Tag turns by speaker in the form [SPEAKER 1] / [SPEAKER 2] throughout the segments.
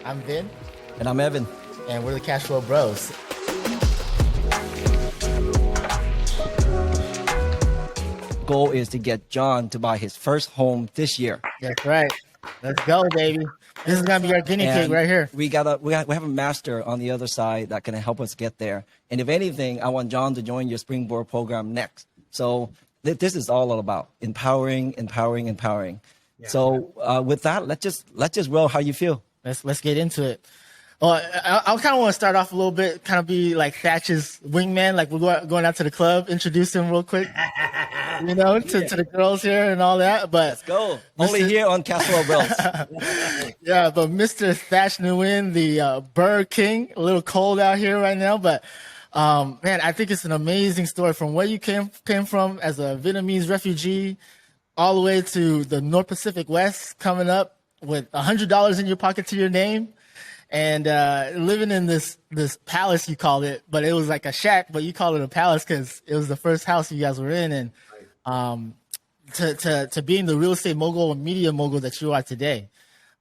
[SPEAKER 1] I'm Vin,
[SPEAKER 2] And I'm Evan.
[SPEAKER 1] and we're the Cashflow Bros.
[SPEAKER 2] Goal is to get John to buy his first home this year.
[SPEAKER 1] That's right. Let's go, baby. This is gonna be our guinea pig
[SPEAKER 2] And
[SPEAKER 1] right here.
[SPEAKER 2] we have a master on the other side that can help us get there. And if anything, I want John to join your Springboard program next. So this is all about empowering. Yeah. So with that, let's just roll. How you feel?
[SPEAKER 1] Let's get into it. Well, I kind of want to start off a little bit, kind of be like Thach's wingman, like we're going out to the club, introduce him real quick, to the girls here and all that. But
[SPEAKER 2] Let's go. Only here on Cashflow Bros.
[SPEAKER 1] Yeah, but Mr. Thach Nguyen, the Bird King, a little cold out here right now, but man, I think it's an amazing story from where you came from as a Vietnamese refugee all the way to the North Pacific West, coming up with $100 in your pocket to your name. And living in this palace, you called it, but it was like a shack, but you called it a palace because it was the first house you guys were in. And to being the real estate mogul and media mogul that you are today.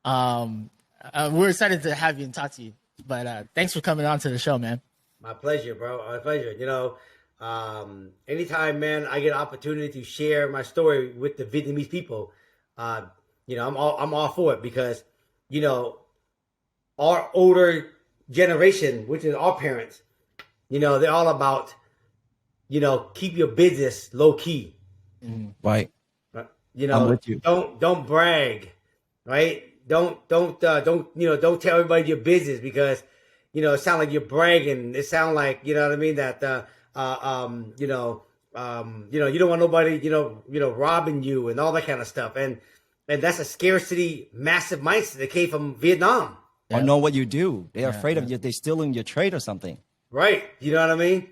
[SPEAKER 1] We're excited to have you and talk to you. But thanks for coming on to the show, man.
[SPEAKER 3] My pleasure, bro. My pleasure. Anytime, man, I get an opportunity to share my story with the Vietnamese people, I'm all for it because, our older generation, which is our parents, they're all about, keep your business low key.
[SPEAKER 2] Right.
[SPEAKER 3] I'm
[SPEAKER 2] with you.
[SPEAKER 3] Don't brag, right? Don't tell everybody your business because, it sounds like you're bragging. It sounds like, you know what I mean? That, you don't want nobody, robbing you and all that kind of stuff. And that's a scarcity, massive mindset that came from Vietnam.
[SPEAKER 2] Or know what you do. They're afraid of you. They're stealing your trade or something.
[SPEAKER 3] Right. You know what I mean?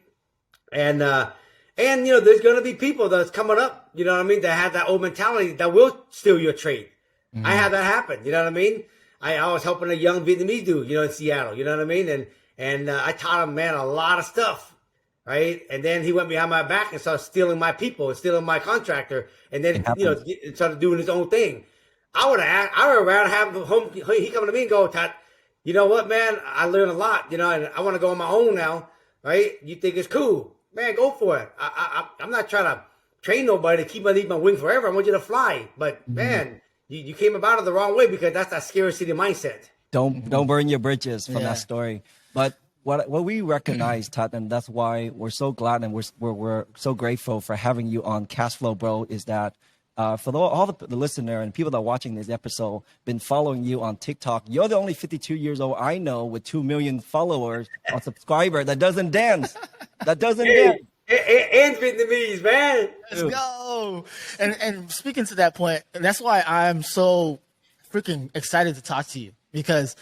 [SPEAKER 3] And there's going to be people that's coming up, you know what I mean, that have that old mentality that will steal your trade. Mm-hmm. I had that happen. You know what I mean? I was helping a young Vietnamese dude, in Seattle, you know what I mean? And I taught him, man, a lot of stuff. Right. And then he went behind my back and started stealing my people and stealing my contractor. And then, started doing his own thing. I would rather have he come to me and go, Thach, you know what, man? I learned a lot, and I want to go on my own now, right? You think it's cool, man? Go for it. I'm not trying to train nobody to keep my wing forever. I want you to fly, but man, you came about it the wrong way because that's that scarcity mindset.
[SPEAKER 2] Don't burn your bridges from that story. But what we recognize, Thach, and that's why we're so glad and we're so grateful for having you on Cashflow Bro, is that. For all the listener and people that are watching this episode, been following you on TikTok. You're the only 52 years old I know with 2 million followers or subscriber that doesn't dance. That doesn't dance.
[SPEAKER 3] And Vietnamese, man.
[SPEAKER 1] Let's go. And speaking to that point, that's why I'm so freaking excited to talk to you, because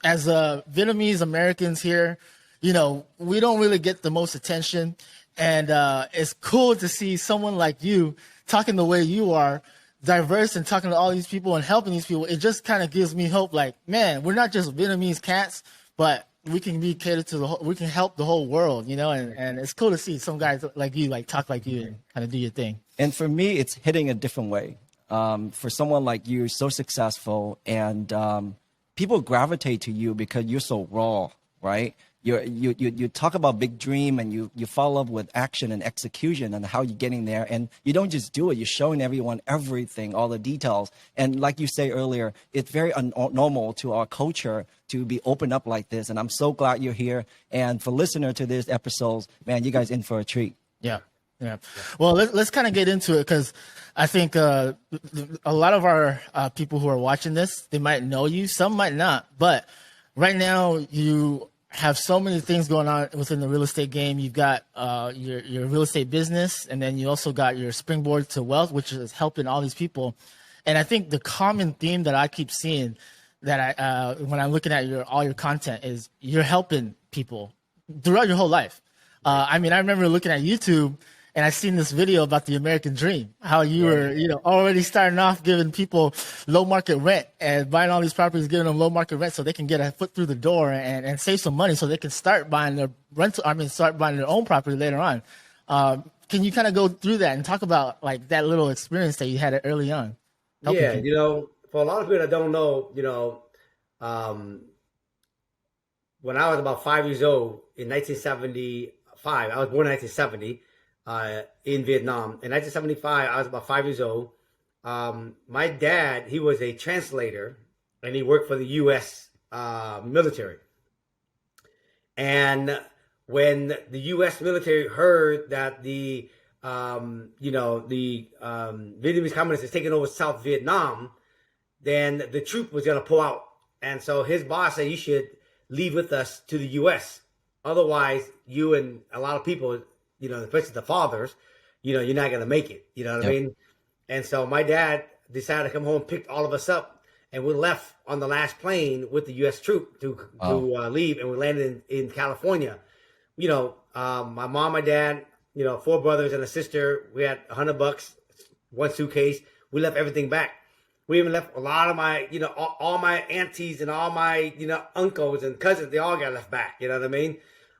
[SPEAKER 1] as Vietnamese Americans here, we don't really get the most attention. And it's cool to see someone like you talking the way you are, diverse, and talking to all these people and helping these people. It just kind of gives me hope. Like, man, we're not just Vietnamese cats, but we can be catered to we can help the whole world, and it's cool to see some guys like you, like talk like you and kind of do your thing.
[SPEAKER 2] And for me, it's hitting a different way. For someone like you, so successful, and people gravitate to you because you're so raw, right? You talk about big dream and you follow up with action and execution and how you're getting there. And you don't just do it. You're showing everyone everything, all the details. And like you say earlier, it's very normal to our culture to be open up like this. And I'm so glad you're here. And for listener to this episode, man, you guys in for a treat.
[SPEAKER 1] Yeah. Well, let's kind of get into it, because I think a lot of our people who are watching this, they might know you, some might not. But right now you have so many things going on within the real estate game. You've got your real estate business, and then you also got your Springboard to Wealth, which is helping all these people. And I think the common theme that I keep seeing that when I'm looking at all your content is you're helping people throughout your whole life. I remember looking at YouTube and I seen this video about the American dream, how you were, already starting off giving people low market rent and buying all these properties, giving them low market rent so they can get a foot through the door and save some money so they can start buying their start buying their own property later on. Can you kind of go through that and talk about like that little experience that you had early on?
[SPEAKER 3] Yeah, for a lot of people that don't know, when I was about 5 years old in 1975. I was born in 1970 in Vietnam. In 1975, I was about 5 years old. My dad, he was a translator, and he worked for the U.S. Military. And when the U.S. military heard that the Vietnamese communists is taking over South Vietnam, then the troop was going to pull out. And so his boss said, you should leave with us to the U.S. Otherwise, you and a lot of people, especially the fathers, you're not going to make it. You know what I mean? And so my dad decided to come home, picked all of us up, and we left on the last plane with the U.S. troop to leave, and we landed in California. My mom, my dad, 4 brothers and a sister. We had $100, 1 suitcase. We left everything back. We even left a lot of my, all my aunties and all my, uncles and cousins. They all got left back. You know what I mean?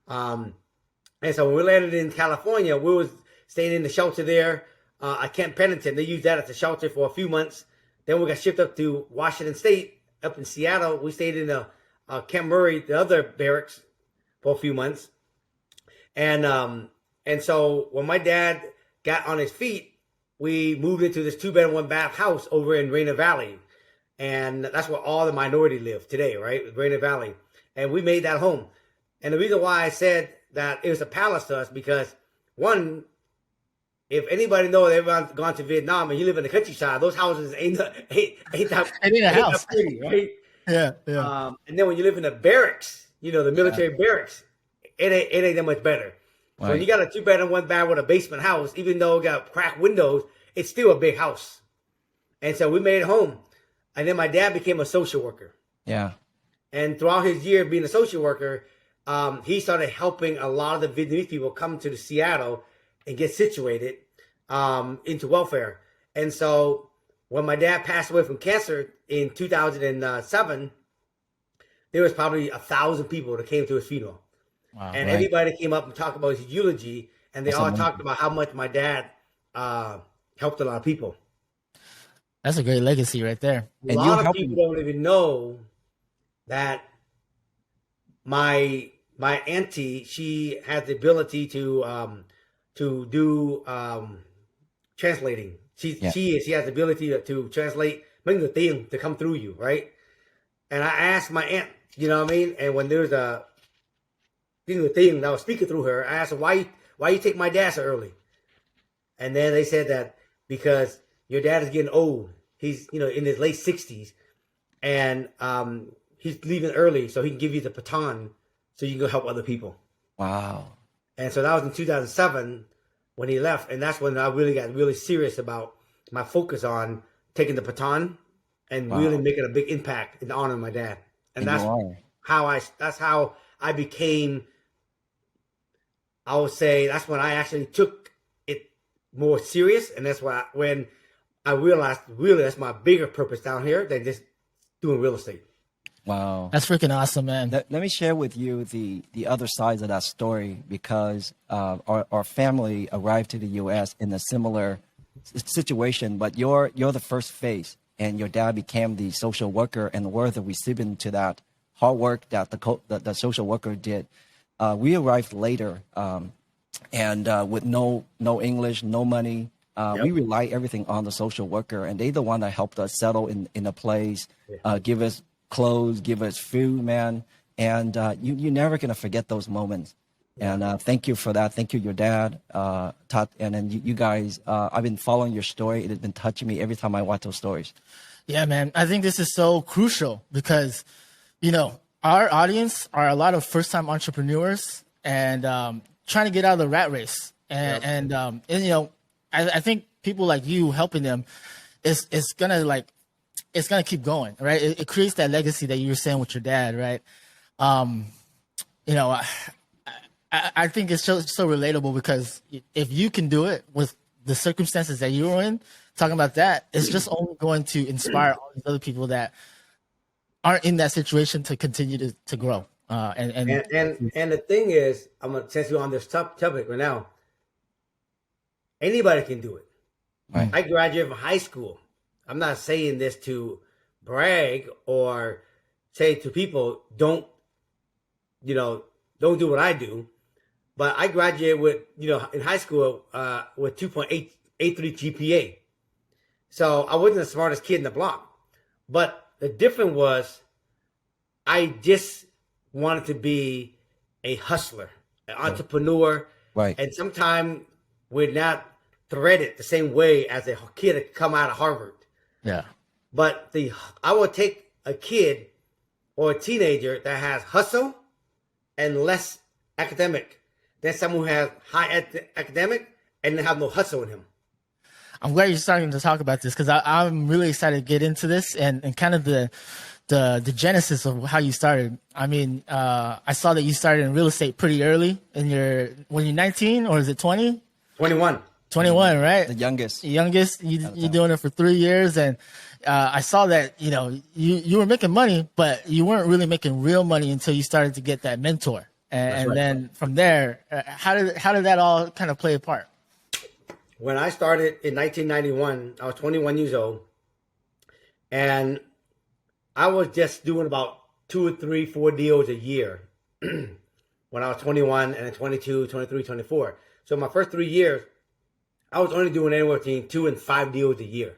[SPEAKER 3] And so when we landed in California, we was staying in the shelter there at Camp Pennington. They used that as a shelter for a few months. Then we got shipped up to Washington State, up in Seattle. We stayed in Camp Murray, the other barracks, for a few months. And so when my dad got on his feet, we moved into this 2-bedroom, 1-bath house over in Rainier Valley. And that's where all the minority live today, right? Rainier Valley. And we made that home. And the reason why I said that it was a palace to us, because one, if anybody knows everyone's gone to Vietnam and you live in the countryside, those houses ain't that pretty, right?
[SPEAKER 1] Yeah.
[SPEAKER 3] And then when you live in the barracks, the military barracks, it ain't that much better. Right. So when you got a 2-bedroom, 1-bath with a basement house, even though it got cracked windows, it's still a big house. And so we made it home. And then my dad became a social worker. Yeah. And throughout his year being a social worker, he started helping a lot of the Vietnamese people come to Seattle and get situated into welfare. And so when my dad passed away from cancer in 2007, there was probably 1,000 people that came to his funeral. Wow, and everybody came up and talked about his eulogy, and they all talked about how much my dad helped a lot of people.
[SPEAKER 1] That's a great legacy right there.
[SPEAKER 3] A lot of people don't even know that my auntie, she has the ability to do translating. She has the ability to translate the thing to come through you, right? And I asked my aunt, you know what I mean? And when there's a thing that I was speaking through her, I asked her, why you take my dad so early? And then they said that because your dad is getting old. He's, in his late 60s, and he's leaving early so he can give you the baton so you can go help other people. Wow. And so that was in 2007 when he left, and that's when I really got really serious about my focus on taking the baton and really making a big impact in honor of my dad. And that's how I became, I would say, that's when I actually took it more serious. And that's when I realized really that's my bigger purpose down here than just doing real estate.
[SPEAKER 2] Wow.
[SPEAKER 1] That's freaking awesome, man.
[SPEAKER 2] Let me share with you the other sides of that story, because our family arrived to the U.S. in a similar situation, but you're the first phase, and your dad became the social worker and were the recipient to that hard work that the social worker did. We arrived later, and with no English, no money. We rely everything on the social worker, and they the one that helped us settle in a place, give us clothes, give us food, man. And you're never gonna forget those moments. And thank you for that. Thank you, your dad, Thach, and then you guys. I've been following your story. It has been touching me every time I watch those stories. Yeah, man. I think this is so crucial because, our audience are a lot of first-time entrepreneurs and trying to get out of the rat race. And I think people like you helping them is gonna keep going, right? It creates that legacy that you were saying with your dad, right? I think it's so relatable because if you can do it with the circumstances that you were in, talking about that, it's just only going to inspire all these other people that aren't in that situation to continue to grow. And
[SPEAKER 3] the thing is, since we're on this topic right now, anybody can do it. Right. I graduated from high school. I'm not saying this to brag or say to people, don't don't do what I do. But I graduated with, in high school with 2.83 GPA. So I wasn't the smartest kid in the block. But the difference was I just wanted to be a hustler, an entrepreneur.
[SPEAKER 2] Right.
[SPEAKER 3] And sometimes we're not threaded the same way as a kid that come out of Harvard.
[SPEAKER 1] Yeah.
[SPEAKER 3] But I would take a kid or a teenager that has hustle and less academic than someone who has high academic and have no hustle in him.
[SPEAKER 1] I'm glad you're starting to talk about this because I'm really excited to get into this and kind of the genesis of how you started. I mean, I saw that you started in real estate pretty early when you're 19 or is it 20?
[SPEAKER 3] 21.
[SPEAKER 1] 21, right?
[SPEAKER 2] The youngest.
[SPEAKER 1] You're doing it for 3 years. And I saw that, you were making money, but you weren't really making real money until you started to get that mentor. And then from there, how did that all kind of play a part?
[SPEAKER 3] When I started in 1991, I was 21 years old, and I was just doing about 2 or 3, 4 deals a year when I was 21 and then 22, 23, 24. So my first 3 years, I was only doing anywhere between 2 and 5 deals a year,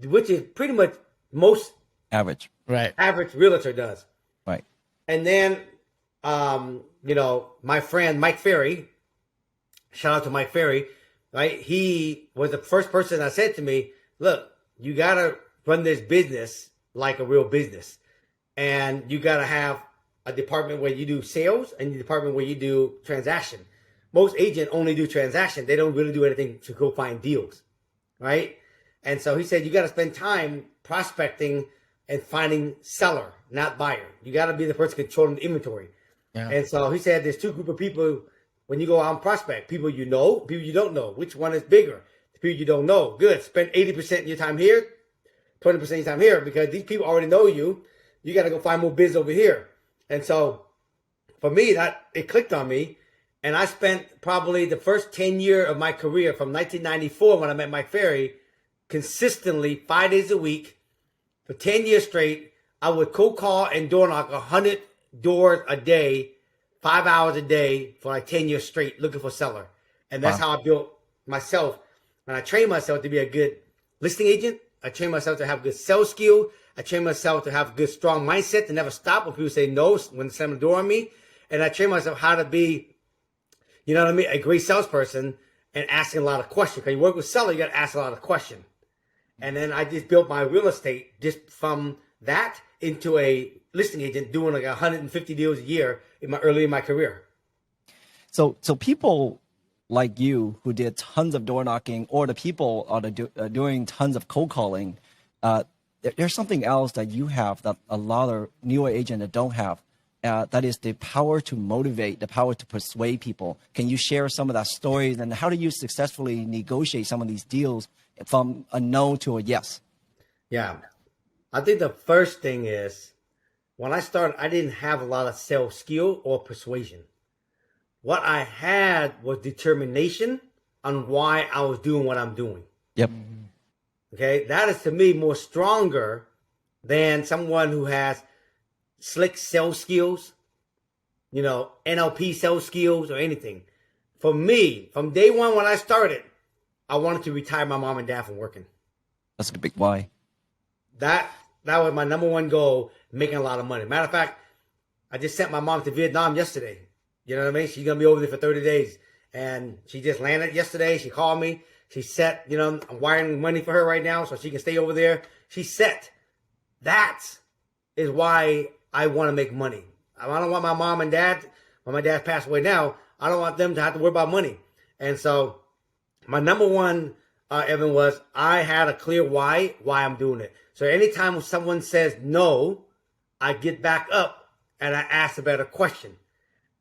[SPEAKER 3] which is pretty much most
[SPEAKER 2] Average.
[SPEAKER 1] Right.
[SPEAKER 3] average realtor does.
[SPEAKER 2] Right.
[SPEAKER 3] And then, my friend Mike Ferry, shout out to Mike Ferry, right? He was the first person that said to me, look, you got to run this business like a real business. And you got to have a department where you do sales and a department where you do transaction. Most agents only do transaction. They don't really do anything to go find deals, right? And so he said, you got to spend time prospecting and finding seller, not buyer. You got to be the person controlling the inventory.
[SPEAKER 1] Yeah.
[SPEAKER 3] And so he said, there's two group of people when you go out and prospect, people you know, people you don't know. Which one is bigger? The people you don't know. Good. Spend 80% of your time here, 20% of your time here, because these people already know you. You got to go find more biz over here. And so for me, it clicked on me. And I spent probably the first 10 years of my career from 1994 when I met Mike Ferry, consistently 5 days a week for 10 years straight. I would cold call and door knock 100 doors a day, 5 hours a day for like 10 years straight looking for seller. And that's how I built myself. And I trained myself to be a good listing agent. I trained myself to have good sales skill. I trained myself to have a good, strong mindset to never stop when people say no, when they slam the door on me. And I trained myself how to be, a great salesperson and asking a lot of questions. Because you work with seller, you got to ask a lot of questions. And then I just built my real estate just from that into a listing agent doing like 150 deals a year early in my career.
[SPEAKER 2] So people like you who did tons of door knocking, or the people are doing tons of cold calling, there's something else that you have that a lot of newer agents don't have. That is the power to motivate, the power to persuade people. Can you share some of that stories, and how do you successfully negotiate some of these deals from a no to a yes?
[SPEAKER 3] Yeah. I think the first thing is, when I started, I didn't have a lot of sales skill or persuasion. What I had was determination on why I was doing what I'm doing.
[SPEAKER 2] Yep.
[SPEAKER 3] Okay. That is to me more stronger than someone who has slick sales skills, NLP sales skills or anything. For me, from day one when I started, I wanted to retire my mom and dad from working.
[SPEAKER 2] That's a big why.
[SPEAKER 3] That was my number one goal, making a lot of money. Matter of fact, I just sent my mom to Vietnam yesterday. You know what I mean? She's going to be over there for 30 days. And she just landed yesterday. She called me. She set, I'm wiring money for her right now so she can stay over there. She's set. That is why I want to make money. I don't want my mom and dad, when my dad passed away now, I don't want them to have to worry about money. And so my number one, Evan, was I had a clear why I'm doing it. So anytime someone says no, I get back up and I ask a better question.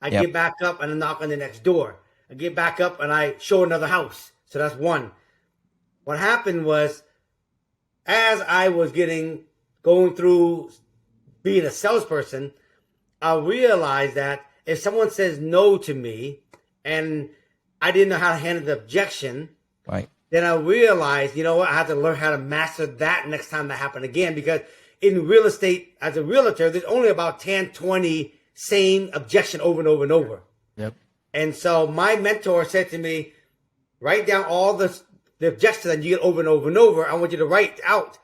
[SPEAKER 3] I get back up and I knock on the next door. I get back up and I show another house. So that's one. What happened was, as I was going through being a salesperson, I realized that if someone says no to me and I didn't know how to handle the objection,
[SPEAKER 2] right,
[SPEAKER 3] then I realized, I have to learn how to master that next time that happened again. Because in real estate, as a realtor, there's only about 10, 20 same objection over and over and over.
[SPEAKER 1] Yep.
[SPEAKER 3] And so my mentor said to me, write down all the objections that you get over and over and over. I want you to write out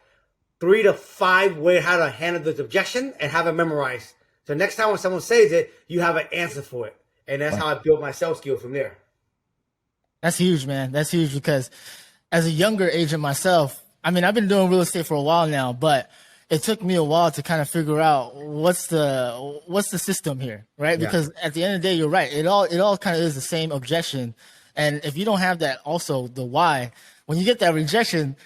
[SPEAKER 3] 3 to 5 ways how to handle this objection and have it memorized. So next time when someone says it, you have an answer for it. And that's how I built my sales skill from there.
[SPEAKER 1] That's huge, man. That's huge because as a younger agent myself, I mean, I've been doing real estate for a while now, but it took me a while to kind of figure out what's the system here, right?
[SPEAKER 3] Yeah.
[SPEAKER 1] Because at the end of the day, you're right. It all kind of is the same objection. And if you don't have that also the why, when you get that rejection,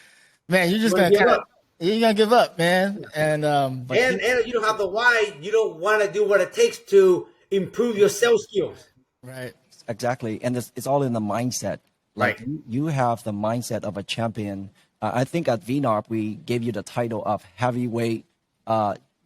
[SPEAKER 1] man, you're just going to you're going to give up, man. And
[SPEAKER 3] you don't have the why, you don't want to do what it takes to improve your sales skills.
[SPEAKER 1] Right.
[SPEAKER 2] Exactly. And it's all in the mindset. Like
[SPEAKER 3] Right.
[SPEAKER 2] you have the mindset of a champion. I think at VNARP, we gave you the title of heavyweight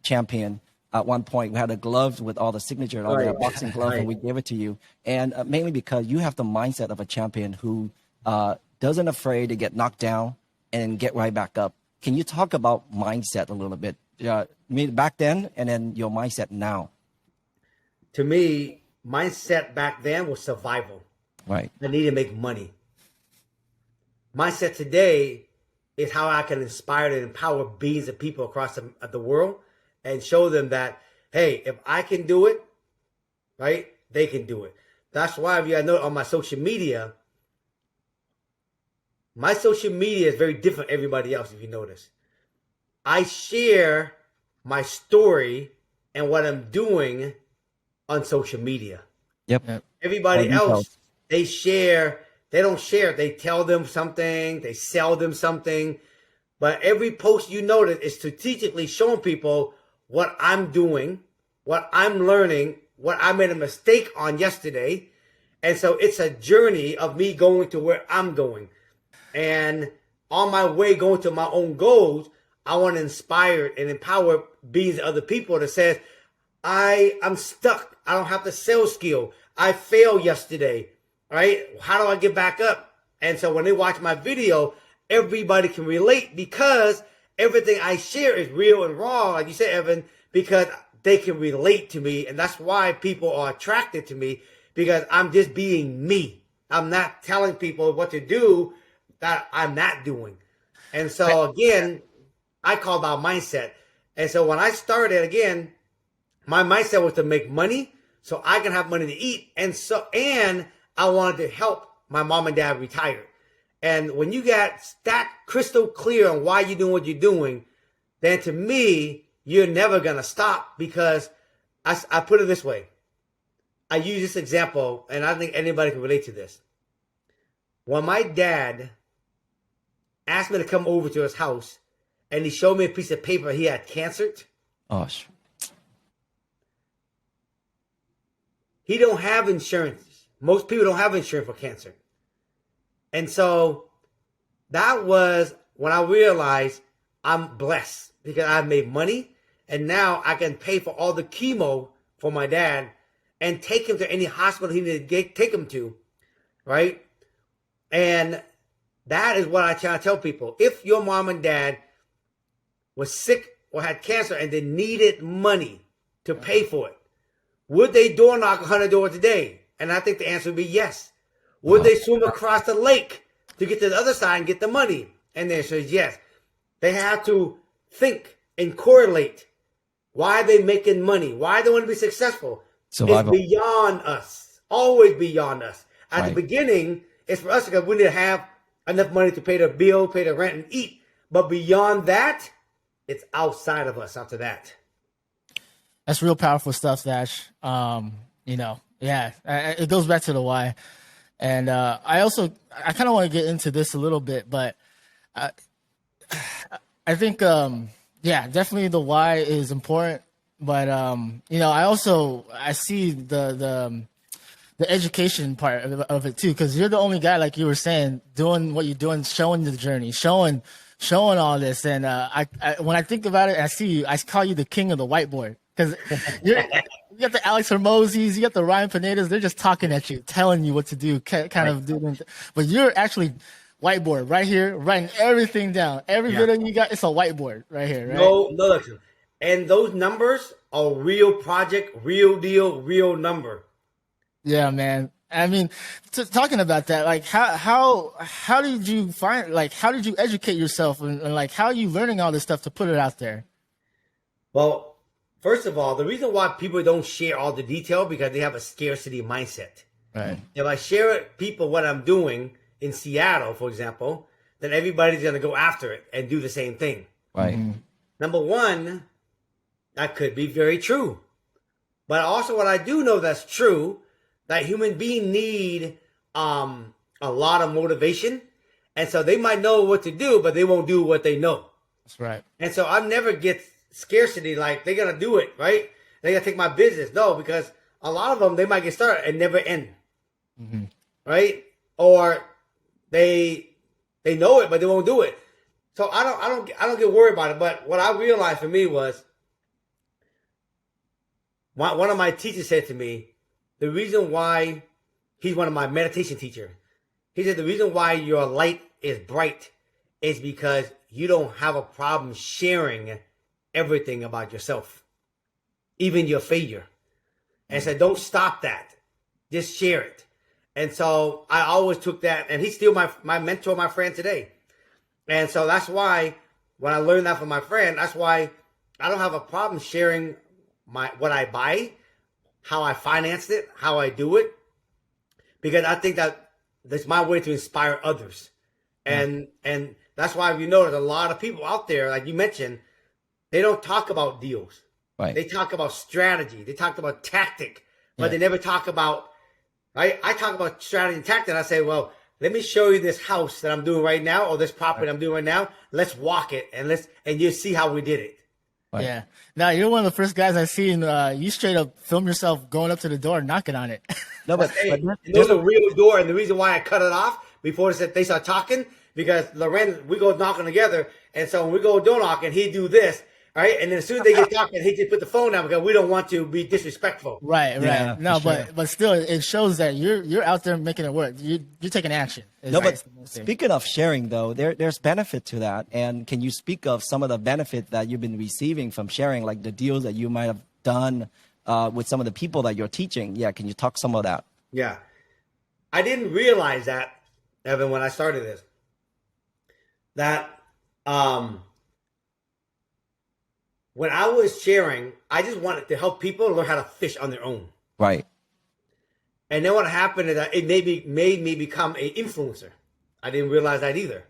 [SPEAKER 2] champion. At one point, we had a glove with all the signature, all the boxing gloves, and we gave it to you. And mainly because you have the mindset of a champion who doesn't afraid to get knocked down and get right back up. Can you talk about mindset a little bit? Back then and then your mindset now.
[SPEAKER 3] To me, mindset back then was survival.
[SPEAKER 2] Right.
[SPEAKER 3] I need to make money. Mindset today is how I can inspire and empower billions of people across the world and show them that, hey, if I can do it, right, they can do it. That's why if you know on my social media is very different from everybody else, if you notice. I share my story and what I'm doing on social media.
[SPEAKER 2] Yep.
[SPEAKER 3] Everybody else, they don't share. They tell them something, they sell them something. But every post you notice is strategically showing people what I'm doing, what I'm learning, what I made a mistake on yesterday. And so it's a journey of me going to where I'm going. And on my way going to my own goals, I want to inspire and empower billions of other people that says, I'm stuck. I don't have the sales skill. I failed yesterday, right? How do I get back up? And so when they watch my video, everybody can relate because everything I share is real and raw, like you said, Evan, because they can relate to me. And that's why people are attracted to me, because I'm just being me. I'm not telling people what to do that I'm not doing. And so again, I call that mindset. And so when I started again, my mindset was to make money so I can have money to eat. And I wanted to help my mom and dad retire. And when you got that crystal clear on why you're doing what you're doing, then to me, you're never going to stop, because I put it this way. I use this example, and I think anybody can relate to this. When my dad asked me to come over to his house and he showed me a piece of paper he had cancer.
[SPEAKER 2] Gosh.
[SPEAKER 3] He don't have insurance. Most people don't have insurance for cancer. And so that was when I realized I'm blessed, because I made money and now I can pay for all the chemo for my dad and take him to any hospital he needed to take him to, right? And that is what I try to tell people. If your mom and dad was sick or had cancer and they needed money to pay for it, would they door knock 100 doors today? And I think the answer would be yes. Would they swim across the lake to get to the other side and get the money? And the answer is yes. They have to think and correlate. Why are they making money? Why they want to be successful?
[SPEAKER 2] Survival.
[SPEAKER 3] It's beyond us. Always beyond us. At
[SPEAKER 2] Right.
[SPEAKER 3] the beginning, it's for us because we need to have enough money to pay the bill, pay the rent, and eat. But beyond that, it's outside of us after that.
[SPEAKER 1] That's real powerful stuff, Thach. It goes back to the why. And I kind of want to get into this a little bit, but I think, definitely the why is important. But, I see the education part of it too, because you're the only guy, like you were saying, doing what you're doing, showing the journey, showing all this. And when I think about it, I see you, I call you the king of the whiteboard, because you got the Alex Hermosis, you got the Ryan Pinedas, they're just talking at you, telling you what to do, kind of doing. But you're actually whiteboard right here, writing everything down. Every video you got, it's a whiteboard right here, right?
[SPEAKER 3] No, listen. And those numbers a real project, real deal, real number.
[SPEAKER 1] Yeah, man. I mean, talking about that, like how did you find, like, how did you educate yourself and like, how are you learning all this stuff to put it out there?
[SPEAKER 3] Well, first of all, the reason why people don't share all the detail because they have a scarcity mindset.
[SPEAKER 1] Right.
[SPEAKER 3] If I share it, people what I'm doing in Seattle, for example, then everybody's going to go after it and do the same thing.
[SPEAKER 2] Right.
[SPEAKER 3] Number one, that could be very true. But also what I do know that's true, that human beings need a lot of motivation. And so they might know what to do, but they won't do what they know.
[SPEAKER 1] That's right.
[SPEAKER 3] And so I never get scarcity like they're going to do it, right? They're going to take my business. No, because a lot of them, they might get started and never end. Right? Or they know it, but they won't do it. So I don't get worried about it. But what I realized for me was one of my teachers said to me, the reason why he's one of my meditation teacher. He said the reason why your light is bright is because you don't have a problem sharing everything about yourself, even your failure. And said, don't stop that. Just share it. And so I always took that, and he's still my mentor, my friend today. And so that's why when I learned that from my friend, that's why I don't have a problem sharing what I buy, how I financed it, how I do it, because I think that that's my way to inspire others. And that's why you notice a lot of people out there, like you mentioned, they don't talk about deals.
[SPEAKER 2] Right.
[SPEAKER 3] They talk about strategy. They talk about tactic, but they never talk about, right? I talk about strategy and tactic, and I say, well, let me show you this house that I'm doing right now, or this property I'm doing right now. Let's walk it, and you see how we did it.
[SPEAKER 2] Right.
[SPEAKER 1] Yeah. Now you're one of the first guys I've seen. You straight up film yourself going up to the door and knocking on it.
[SPEAKER 2] No, but
[SPEAKER 3] And there's a real door, and the reason why I cut it off before they start talking, because Loren, we go knocking together, and so when we go door knocking, he do this, right? And then as soon as they get talking, he just put the phone down because we don't want to be disrespectful.
[SPEAKER 1] Right.
[SPEAKER 2] Yeah,
[SPEAKER 1] No,
[SPEAKER 2] for sure.
[SPEAKER 1] but still, it shows that you're out there making it work. You're taking action.
[SPEAKER 2] No, but speaking of sharing, though, there's benefit to that. And can you speak of some of the benefit that you've been receiving from sharing, like the deals that you might have done with some of the people that you're teaching? Yeah, can you talk some of that?
[SPEAKER 3] Yeah. I didn't realize that, Evan, when I started this, that when I was sharing, I just wanted to help people learn how to fish on their own.
[SPEAKER 2] Right.
[SPEAKER 3] And then what happened is that it made me become an influencer. I didn't realize that either.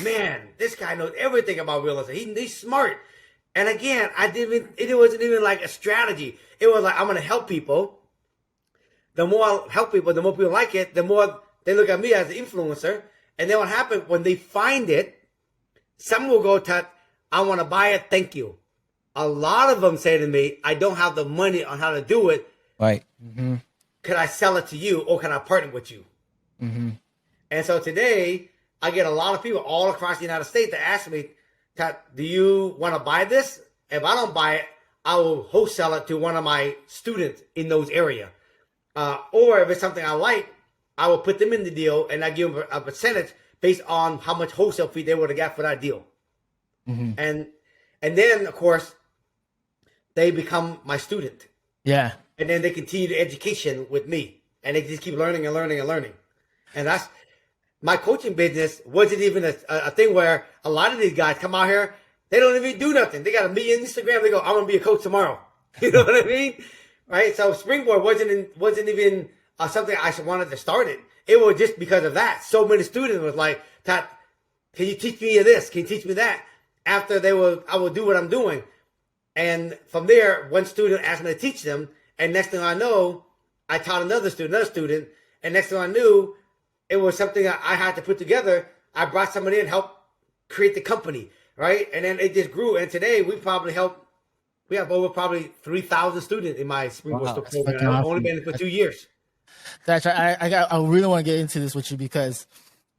[SPEAKER 3] Man, this guy knows everything about real estate. He's smart. And again, it wasn't even like a strategy. It was like, I'm going to help people. The more I help people, the more people like it, the more they look at me as an influencer. And then what happened, when they find it, some will go to, I want to buy it, thank you. A lot of them say to me, I don't have the money on how to do it.
[SPEAKER 2] Right.
[SPEAKER 3] Could I sell it to you, or can I partner with you? And so today, I get a lot of people all across the United States that ask me, do you want to buy this? If I don't buy it, I will wholesale it to one of my students in those areas. Or if it's something I like, I will put them in the deal, and I give them a percentage based on how much wholesale fee they would have got for that deal. And then, of course, they become my student.
[SPEAKER 1] Yeah.
[SPEAKER 3] And then they continue the education with me, and they just keep learning and learning and learning. And that's my coaching business. Wasn't even a thing where a lot of these guys come out here, they don't even do nothing. They got a million Instagram. They go, I'm gonna be a coach tomorrow. You know what I mean? Right? So Springboard wasn't even something I wanted to start it. It was just because of that. So many students was like, Thach, can you teach me this? Can you teach me that? After I will do what I'm doing. And from there, one student asked me to teach them. And next thing I know, I taught another student. And next thing I knew, it was something I had to put together. I brought somebody in and helped create the company, right? And then it just grew. And today we have over probably 3,000 students in my Springboard Store program.
[SPEAKER 1] fucking
[SPEAKER 3] I've
[SPEAKER 1] awesome.
[SPEAKER 3] only been in it for 2 years.
[SPEAKER 1] Thach, I really want to get into this with you because,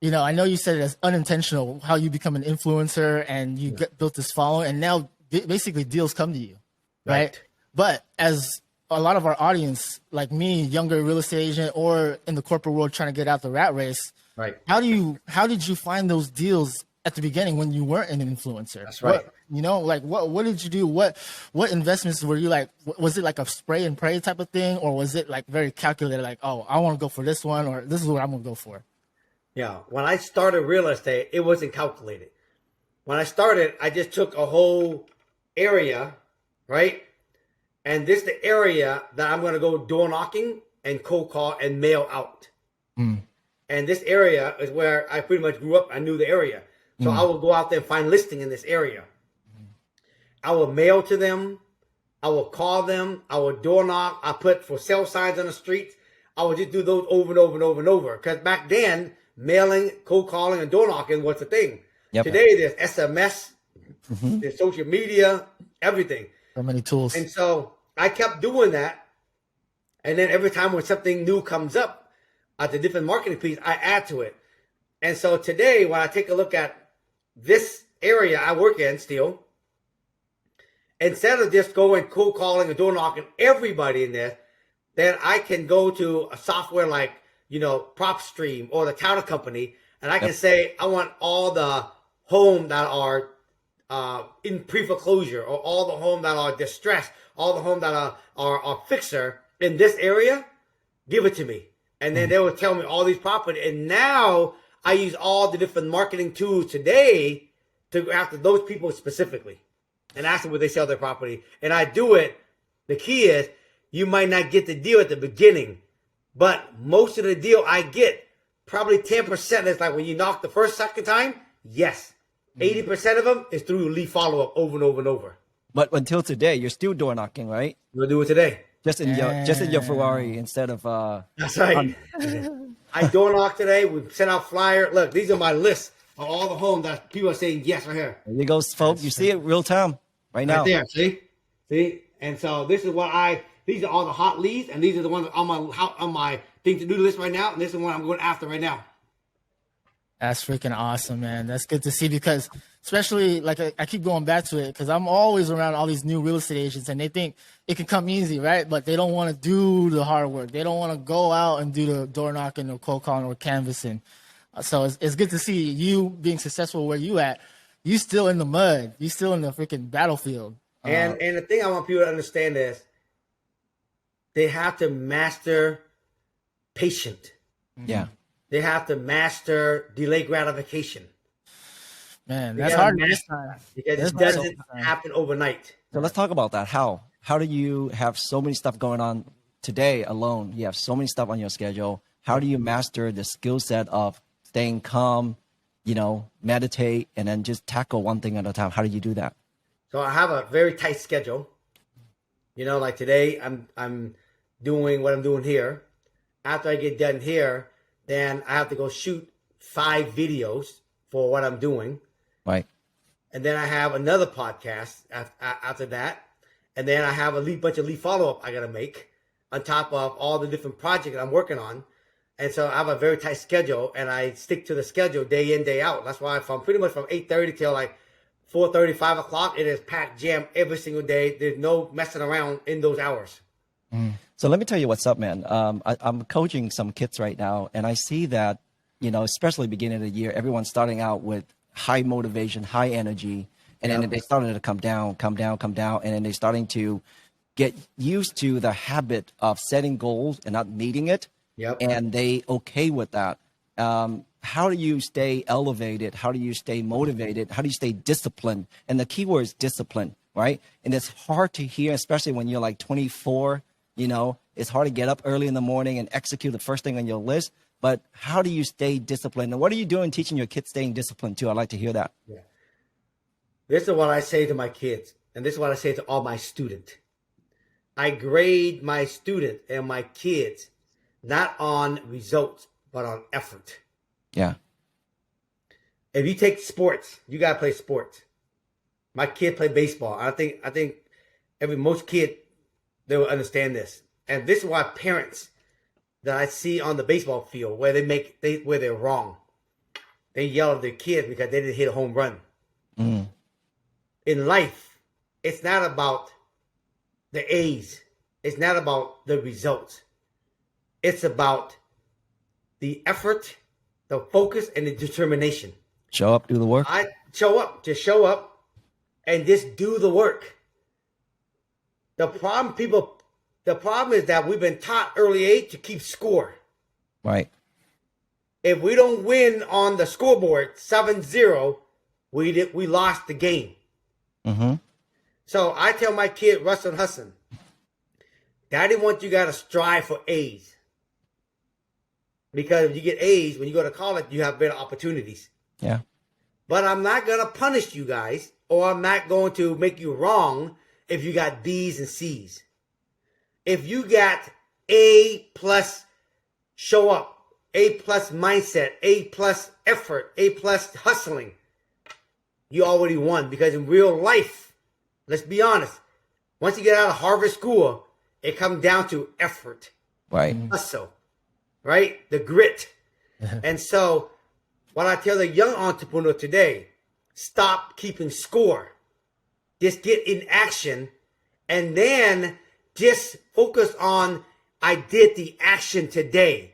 [SPEAKER 1] I know you said it as unintentional, how you become an influencer and you built this following, and now basically deals come to you, right? But as a lot of our audience, like me, younger real estate agent or in the corporate world trying to get out the rat race,
[SPEAKER 3] Right.
[SPEAKER 1] how did you find those deals at the beginning when you weren't an influencer?
[SPEAKER 3] That's right.
[SPEAKER 1] What did you do? What investments were you like? Was it like a spray and pray type of thing, or was it like very calculated? Like, oh, I want to go for this one, or this is what I'm gonna go for.
[SPEAKER 3] Yeah. When I started real estate, it wasn't calculated. When I started, I just took a whole area, right? And this is the area that I'm gonna go door knocking and cold call and mail out. And this area is where I pretty much grew up. I knew the area. So I will go out there and find listing in this area. I will mail to them. I will call them. I will door knock. I put for sale signs on the streets. I will just do those over and over and over and over. Because back then, mailing, cold calling, and door knocking was the thing.
[SPEAKER 2] Yep.
[SPEAKER 3] Today, there's SMS, there's social media, everything.
[SPEAKER 1] So many tools.
[SPEAKER 3] And so I kept doing that. And then every time when something new comes up at the different marketing piece, I add to it. And so today, when I take a look at this area I work in still, instead of just going cold calling and door knocking everybody in there, then I can go to a software like, PropStream or the title company, and I can say, I want all the home that are in pre-foreclosure, or all the home that are distressed, all the home that are fixer in this area, give it to me. And then they will tell me all these property. And now I use all the different marketing tools today to go after those people specifically and ask them where they sell their property. And I do it. The key is you might not get the deal at the beginning, but most of the deal I get, probably 10% is like when you knock the first, second time. Yes. 80% of them is through lead follow-up over and over and over.
[SPEAKER 2] But until today, you're still door knocking, right?
[SPEAKER 3] We'll do it today.
[SPEAKER 2] Just in your Ferrari instead of
[SPEAKER 3] That's right. I door knock today. We sent out flyer. Look, these are my lists of all the homes that people are saying yes right here.
[SPEAKER 2] There you go, folks. You see it real time right now.
[SPEAKER 3] Right there. See. And so this is these are all the hot leads, and these are the ones on my thing to do list right now. And this is the one I'm going after right now.
[SPEAKER 1] That's freaking awesome, man. That's good to see, because especially like I keep going back to it because I'm always around all these new real estate agents and they think it can come easy, right? But they don't want to do the hard work. They don't want to go out and do the door knocking or cold calling or canvassing. So it's good to see you being successful where you at. You still in the mud. You still in the freaking battlefield.
[SPEAKER 3] And the thing I want people to understand is they have to master patient.
[SPEAKER 2] Yeah.
[SPEAKER 3] They have to master delay gratification.
[SPEAKER 1] Man, that's hard this time.
[SPEAKER 3] Because it doesn't happen overnight.
[SPEAKER 2] So let's talk about that. How do you have so many stuff going on today alone? You have so many stuff on your schedule. How do you master the skill set of staying calm, meditate, and then just tackle one thing at a time? How do you do that?
[SPEAKER 3] So I have a very tight schedule. Like today, I'm doing what I'm doing here. After I get done here, then I have to go shoot 5 videos for what I'm doing.
[SPEAKER 2] Right.
[SPEAKER 3] And then I have another podcast after that. And then I have a bunch of lead follow-up I got to make on top of all the different projects I'm working on. And so I have a very tight schedule, and I stick to the schedule day in, day out. That's why pretty much from 8:30 till like 4:30, 5 o'clock, it is packed jam every single day. There's no messing around in those hours.
[SPEAKER 2] So let me tell you what's up, man. I'm coaching some kids right now, and I see that, especially beginning of the year, everyone's starting out with high motivation, high energy, and then they started to come down, and then they're starting to get used to the habit of setting goals and not meeting it.
[SPEAKER 3] Yep.
[SPEAKER 2] And they okay with that. How do you stay elevated? How do you stay motivated? How do you stay disciplined? And the key word is discipline, right? And it's hard to hear, especially when you're like 24. It's hard to get up early in the morning and execute the first thing on your list. But how do you stay disciplined? And what are you doing teaching your kids staying disciplined too? I'd like to hear that.
[SPEAKER 3] Yeah. This is what I say to my kids, and this is what I say to all my students. I grade my student and my kids not on results, but on effort.
[SPEAKER 2] Yeah.
[SPEAKER 3] If you take sports, you gotta play sports. My kid played baseball. I think most kid, they will understand this. And this is why parents that I see on the baseball field where they're wrong. They yell at their kids because they didn't hit a home run. In life, it's not about the A's. It's not about the results. It's about the effort, the focus, and the determination.
[SPEAKER 2] Show up, do the work.
[SPEAKER 3] I show up, just show up and just do the work. The problem is that we've been taught early age to keep score.
[SPEAKER 2] Right.
[SPEAKER 3] If we don't win on the scoreboard 7-0, we lost the game.
[SPEAKER 2] Mm-hmm.
[SPEAKER 3] So I tell my kid, Russell Hudson, Daddy wants you got to strive for A's. Because if you get A's, when you go to college, you have better opportunities.
[SPEAKER 2] Yeah.
[SPEAKER 3] But I'm not going to punish you guys, or I'm not going to make you wrong if you got B's and C's. If you got A plus show up, A plus mindset, A plus effort, A plus hustling, you already won. Because in real life, let's be honest, once you get out of Harvard School, it comes down to effort,
[SPEAKER 2] Right.
[SPEAKER 3] hustle, right? The grit. And so what I tell the young entrepreneur today, stop keeping score. Just get in action and then just focus on, I did the action today.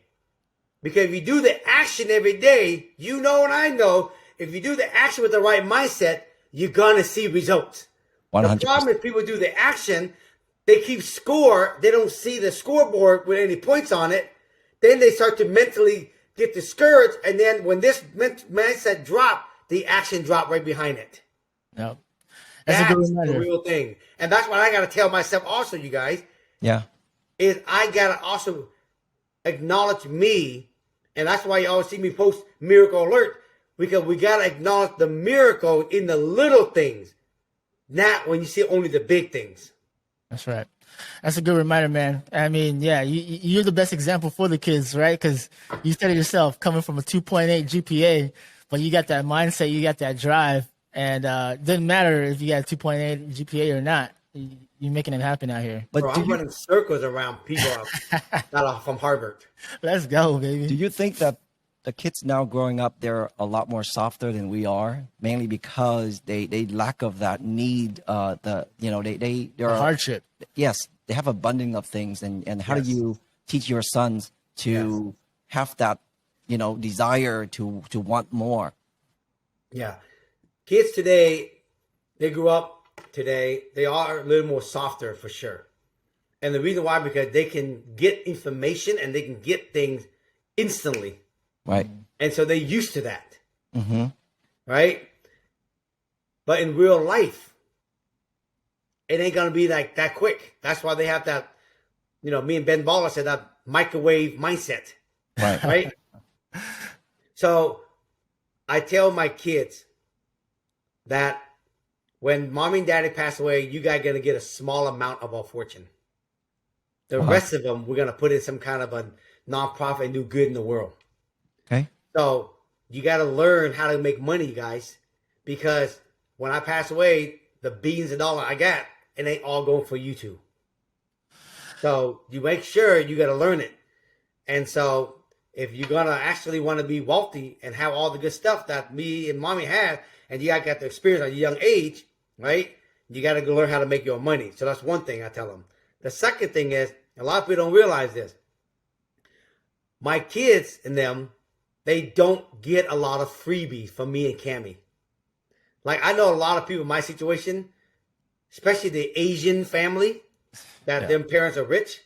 [SPEAKER 3] Because if you do the action every day, you know and I know, if you do the action with the right mindset, you're going to see results.
[SPEAKER 2] 100%.
[SPEAKER 3] The problem is people do the action, they keep score, they don't see the scoreboard with any points on it. Then they start to mentally get discouraged. And then when this mindset drop, the action drop right behind it.
[SPEAKER 1] Yep.
[SPEAKER 3] That's
[SPEAKER 1] a good
[SPEAKER 3] the
[SPEAKER 1] reminder.
[SPEAKER 3] real thing. And that's what I got to tell myself also, you guys,
[SPEAKER 2] Yeah.
[SPEAKER 3] is I got to also acknowledge me. And that's why you always see me post Miracle Alert, because we got to acknowledge the miracle in the little things, not when you see only the big things.
[SPEAKER 1] That's right. That's a good reminder, man. I mean, yeah, you're the best example for the kids, right? Because you said it yourself, coming from a 2.8 GPA, but you got that mindset, you got that drive, and it doesn't matter if you got a 2.8 GPA or not. You're making it happen out here.
[SPEAKER 2] But
[SPEAKER 3] Bro, I'm running circles around people that are from Harvard.
[SPEAKER 1] Let's go, baby.
[SPEAKER 2] do you think that the kids now growing up, they're a lot more softer than we are, mainly because they lack of that need, they're
[SPEAKER 1] Hardship.
[SPEAKER 2] Yes, they have abundance of things. And how
[SPEAKER 3] Yes.
[SPEAKER 2] do you teach your sons to have that, desire to want more?
[SPEAKER 3] Yeah. Kids today, they grew up today, they are a little more softer for sure. And the reason why, because they can get information and they can get things instantly.
[SPEAKER 2] Right.
[SPEAKER 3] And so they're used to that.
[SPEAKER 2] Mm-hmm.
[SPEAKER 3] Right? But in real life, it ain't going to be like that quick. That's why they have that, me and Ben Baller said that microwave mindset.
[SPEAKER 2] Right.
[SPEAKER 3] Right? So I tell my kids that when mommy and daddy pass away, you guys are going to get a small amount of our fortune. The rest of them, we're going to put in some kind of a nonprofit and do good in the world.
[SPEAKER 2] Okay.
[SPEAKER 3] So you got to learn how to make money, guys, because when I pass away, the billions of dollars I got, it ain't all going for you two. So you make sure you got to learn it. And so if you're going to actually want to be wealthy and have all the good stuff that me and mommy have, and you got the experience at a young age, right? You got to learn how to make your money. So that's one thing I tell them. The second thing is, a lot of people don't realize this. My kids and them, they don't get a lot of freebies from me and Cammie. Like, I know a lot of people in my situation, especially the Asian family, that them parents are rich,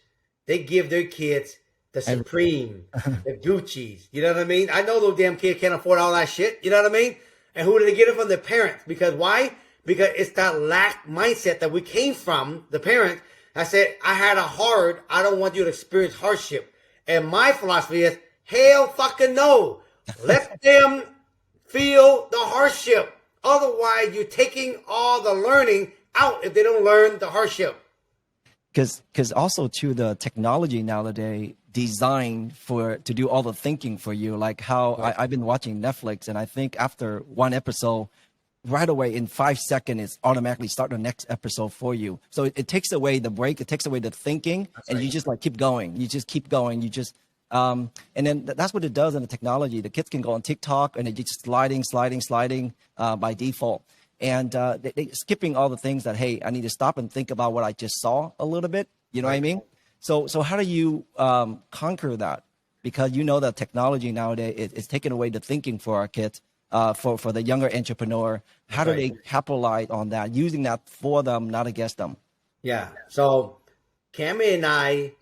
[SPEAKER 3] they give their kids the Supreme, the Gucci's. You know what I mean? I know those damn kids can't afford all that shit. You know what I mean? And who do they get it from? Their parents. Because why? Because it's that lack mindset that we came from, the parents. I said, I had a hard, I don't want you to experience hardship. And my philosophy is, hell fucking no. Let them feel the hardship. Otherwise, you're taking all the learning out if they don't learn the hardship.
[SPEAKER 2] Because also too, the technology nowadays designed to do all the thinking for you. Like how I've been watching Netflix, and I think after one episode, right away in 5 seconds, it's automatically start the next episode for you. So it takes away the break, it takes away the thinking, and you just like keep going. You just keep going. You just and then that's what it does in the technology. The kids can go on TikTok and they just sliding by default. And they skipping all the things that, hey, I need to stop and think about what I just saw a little bit. You know what I mean? So how do you conquer that? Because you know that technology nowadays is taking away the thinking for our kids. for the younger entrepreneur? How do they capitalize on that, using that for them, not against them?
[SPEAKER 3] Yeah. So Cammy and I,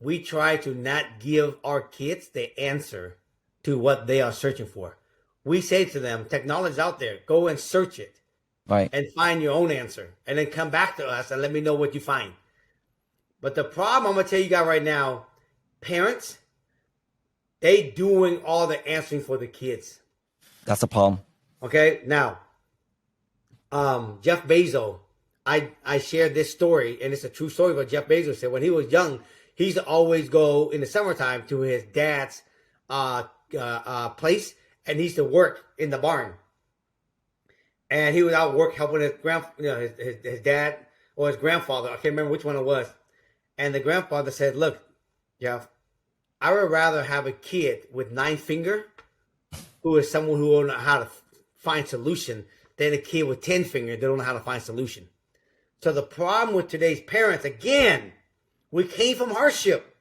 [SPEAKER 3] we try to not give our kids the answer to what they are searching for. We say to them, technology's out there, go and search it.
[SPEAKER 2] Right.
[SPEAKER 3] And find your own answer. And then come back to us and let me know what you find. But the problem I'm going to tell you guys right now, parents, they doing all the answering for the kids.
[SPEAKER 2] That's a problem.
[SPEAKER 3] Okay? Now, Jeff Bezos, I shared this story, and it's a true story, but Jeff Bezos said when he was young, he used to always go in the summertime to his dad's place, and he used to work in the barn. And he was out work helping his dad or his grandfather. I can't remember which one it was. And the grandfather said, look, Jeff, I would rather have a kid with 9 fingers who is someone who don't know how to find solution than a kid with 10 fingers that don't know how to find solution. So the problem with today's parents, again, we came from hardship.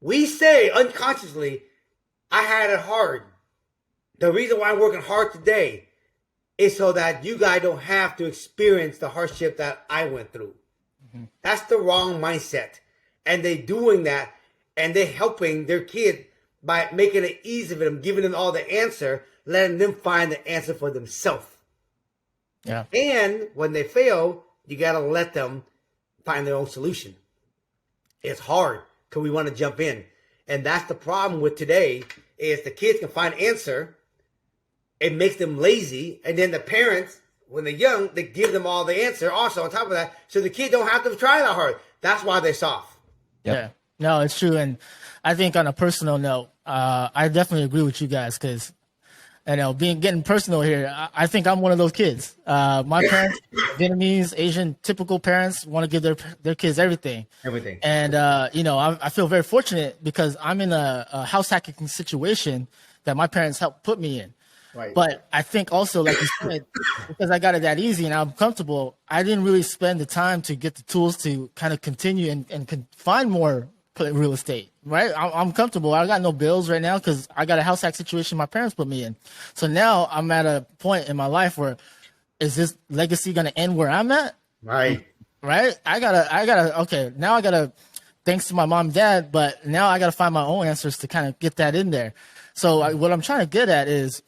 [SPEAKER 3] We say unconsciously, I had it hard. The reason why I'm working hard today is so that you guys don't have to experience the hardship that I went through. Mm-hmm. That's the wrong mindset. And they're doing that, and they're helping their kid by making it easy for them, giving them all the answer, letting them find the answer for themselves.
[SPEAKER 1] Yeah.
[SPEAKER 3] And when they fail, you got to let them find their own solution. It's hard because we want to jump in. And that's the problem with today is the kids can find answer. It makes them lazy. And then the parents, when they're young, they give them all the answer also on top of that. So the kid don't have to try that hard. That's why they're soft.
[SPEAKER 2] Yep.
[SPEAKER 1] Yeah. No, it's true. And I think on a personal note, I definitely agree with you guys because, getting personal here, I think I'm one of those kids. My parents, Vietnamese, Asian, typical parents want to give their kids everything.
[SPEAKER 3] Everything.
[SPEAKER 1] And, I feel very fortunate because I'm in a house hacking situation that my parents helped put me in.
[SPEAKER 3] Right.
[SPEAKER 1] But I think also, like you said, because I got it that easy and I'm comfortable, I didn't really spend the time to get the tools to kind of continue and find more real estate, right? I'm comfortable. I got no bills right now because I got a house hack situation my parents put me in. So now I'm at a point in my life where is this legacy going to end where I'm at?
[SPEAKER 3] Right.
[SPEAKER 1] Right? Now I got to, thanks to my mom and dad, but now I got to find my own answers to kind of get that in there. So what I'm trying to get at is,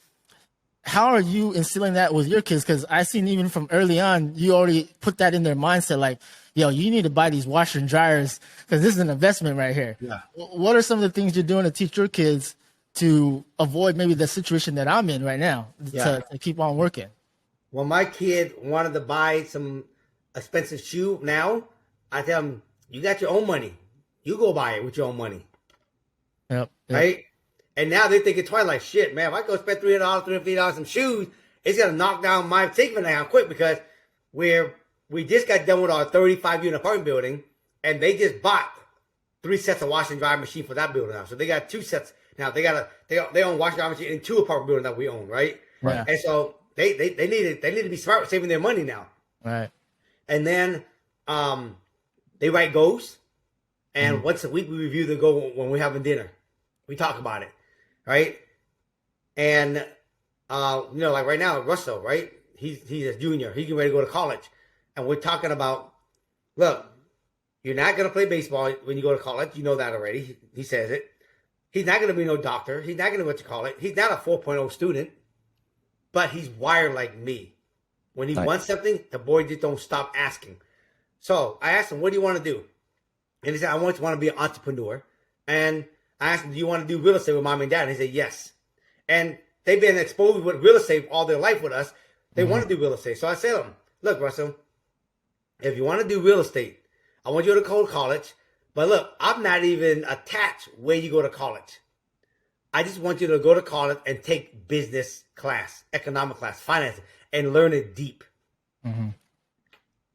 [SPEAKER 1] how are you instilling that with your kids? Because I seen even from early on, you already put that in their mindset, like, yo, you need to buy these washer and dryers because this is an investment right here.
[SPEAKER 3] Yeah.
[SPEAKER 1] What are some of the things you're doing to teach your kids to avoid maybe the situation that I'm in right now to keep on working?
[SPEAKER 3] When my kid wanted to buy some expensive shoe now, I tell him, you got your own money. You go buy it with your own money.
[SPEAKER 1] Yep.
[SPEAKER 3] Right? And now they're thinking twice, like, shit, man, if I go spend $300, $350 on some shoes, it's going to knock down my savings account quick because we just got done with our 35-unit apartment building, and they just bought 3 sets of washing and drying machine for that building now. So they got 2 sets. Now they own washing and drying machine in 2 apartment buildings that we own, right?
[SPEAKER 1] Right.
[SPEAKER 3] And so they need to be smart with saving their money now.
[SPEAKER 1] Right.
[SPEAKER 3] And then they write goals, and once a week we review the goal when we're having dinner. We talk about it. Right. And, like right now, Russell, right? He's a junior. He's getting ready to go to college. And we're talking about, look, you're not going to play baseball when you go to college. You know that already. He says it. He's not going to be no doctor. He's not going to what you call it. He's not a 4.0 student, but he's wired like me. When he wants something, the boy just don't stop asking. So I asked him, what do you want to do? And he said, I want to be an entrepreneur. And I asked him, do you want to do real estate with mom and dad? And he said, yes. And they've been exposed with real estate all their life with us. They want to do real estate. So I said to them, look, Russell, if you want to do real estate, I want you to go to college. But look, I'm not even attached where you go to college. I just want you to go to college and take business class, economic class, finance, and learn it deep. Mm-hmm.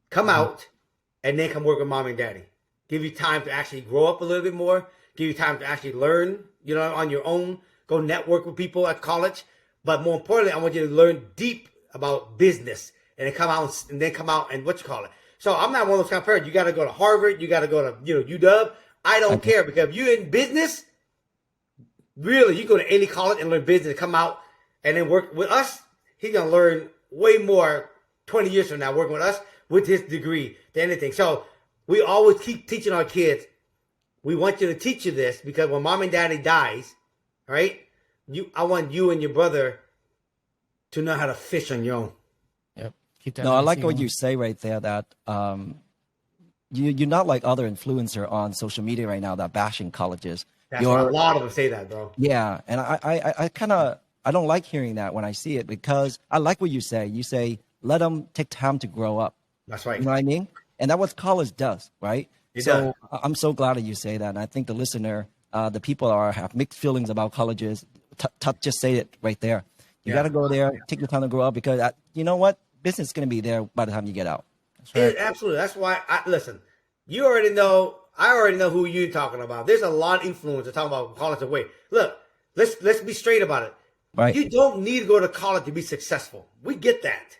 [SPEAKER 3] Come out and then come work with mom and daddy. Give you time to actually grow up a little bit more. Give you time to actually learn, on your own. Go network with people at college. But more importantly, I want you to learn deep about business and then come out and what you call it. So I'm not one of those kind of parents. You got to go to Harvard. You got to go to, UW. I don't care because if you're in business, really, you go to any college and learn business and come out and then work with us, he's gonna learn way more 20 years from now working with us with his degree than anything. So we always keep teaching our kids. We want you to teach you this because when mom and daddy dies, right? I want you and your brother to know how to fish on your own.
[SPEAKER 1] Yep. Keep that
[SPEAKER 2] No, I like
[SPEAKER 1] legacy
[SPEAKER 2] what
[SPEAKER 1] going.
[SPEAKER 2] you say right there that you're not like other influencer on social media right now that bashing colleges.
[SPEAKER 3] That's why a lot of them say that, bro.
[SPEAKER 2] Yeah, and I kind of I don't like hearing that when I see it because I like what you say. You say let them take time to grow up.
[SPEAKER 3] That's right.
[SPEAKER 2] You know what I mean? And that's what college does, right?
[SPEAKER 3] It
[SPEAKER 2] So
[SPEAKER 3] does.
[SPEAKER 2] I'm so glad that you say that. And I think the listener, the people have mixed feelings about colleges. Thach just say it right there. You got to go there, take your time to grow up because you know what? Business is going to be there by the time you get out.
[SPEAKER 3] Absolutely. That's why listen. You already know. I already know who you're talking about. There's a lot of influencers talking about college away. Look, let's be straight about it.
[SPEAKER 2] Right.
[SPEAKER 3] You don't need to go to college to be successful. We get that.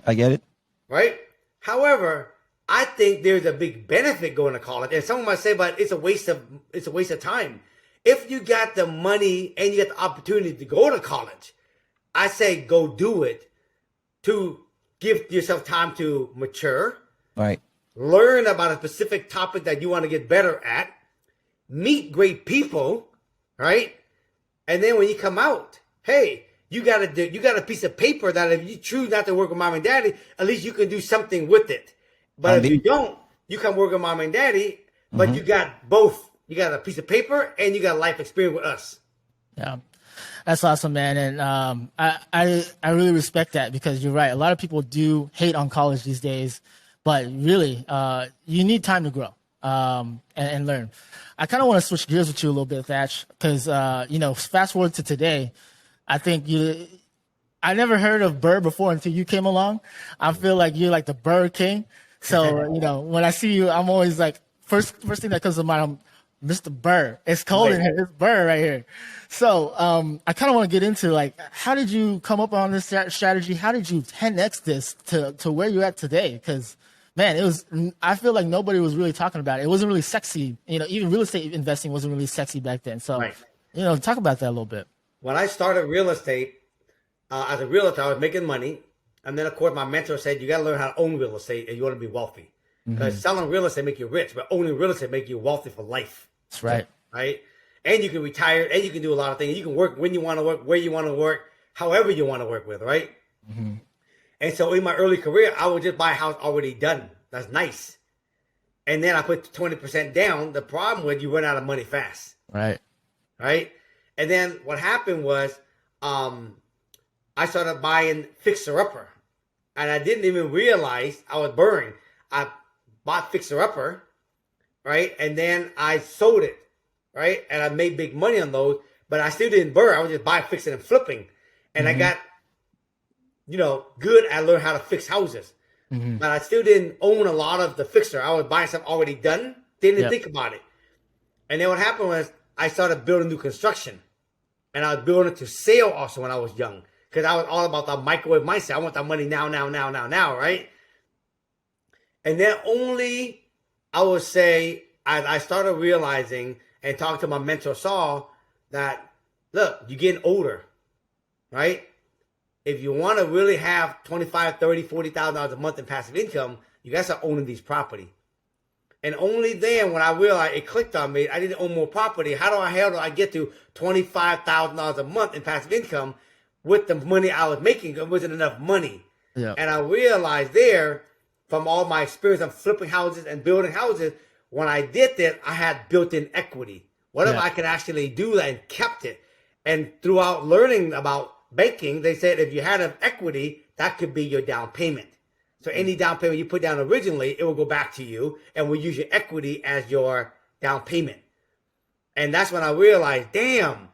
[SPEAKER 2] I get it.
[SPEAKER 3] Right? However, I think there's a big benefit going to college. And someone might say, but it's a waste of time. If you got the money and you got the opportunity to go to college, I say go do it to give yourself time to mature,
[SPEAKER 2] Right.
[SPEAKER 3] learn about a specific topic that you want to get better at, meet great people, right? And then when you come out, hey, you got a piece of paper that if you choose not to work with mom and daddy, at least you can do something with it. But if you don't, you come work with mom and daddy, but you got both. You got a piece of paper and you got life experience with us.
[SPEAKER 1] Yeah, that's awesome, man. And I really respect that because you're right. A lot of people do hate on college these days, but really, you need time to grow and learn. I kind of want to switch gears with you a little bit, Thach, because fast forward to today. I think I never heard of Burr before until you came along. I feel like you're like the Burr king. So, when I see you, I'm always like, first thing that comes to mind, I'm Mr. Burr. It's cold in here. It's Burr right here. So, I kind of want to get into like, how did you come up on this strategy? How did you 10x this to where you're at today? Because, man, I feel like nobody was really talking about it. It wasn't really sexy. Even real estate investing wasn't really sexy back then. So, talk about that a little bit.
[SPEAKER 3] When I started real estate, as a realtor, I was making money. And then, of course, my mentor said, you got to learn how to own real estate if you want to be wealthy. Because selling real estate make you rich, but owning real estate make you wealthy for life.
[SPEAKER 1] That's right.
[SPEAKER 3] Right? And you can retire, and you can do a lot of things. You can work when you want to work, where you want to work, however you want to work with, right? And so in my early career, I would just buy a house already done. That's nice. And then I put 20% down. The problem was you run out of money fast.
[SPEAKER 1] Right.
[SPEAKER 3] Right? And then what happened was I started buying fixer-upper. And I didn't even realize I was burning. I bought fixer-upper, right? And then I sold it, right? And I made big money on those, but I still didn't burn. I was just buying, fixing, and flipping. And I got, good at learning how to fix houses. But I still didn't own a lot of the fixer. I was buying stuff already done. Didn't think about it. And then what happened was I started building new construction. And I was building it to sale also when I was young. Because I was all about the microwave mindset. I want that money now, right? And then only, I would say, I started realizing and talking to my mentor, Saul, that, look, you're getting older, right? If you want to really have $25,000, $30,000, $40,000 a month in passive income, you got to start owning these property. And only then, when I realized it clicked on me, I didn't own more property. How do I get to $25,000 a month in passive income with the money I was making? It wasn't enough money.
[SPEAKER 1] Yeah.
[SPEAKER 3] And I realized there, from all my experience of flipping houses and building houses, when I did that, I had built-in equity. What if I could actually do that and kept it? And throughout learning about banking, they said if you had an equity, that could be your down payment. So any down payment you put down originally, it will go back to you, and we'll use your equity as your down payment. And that's when I realized, damn,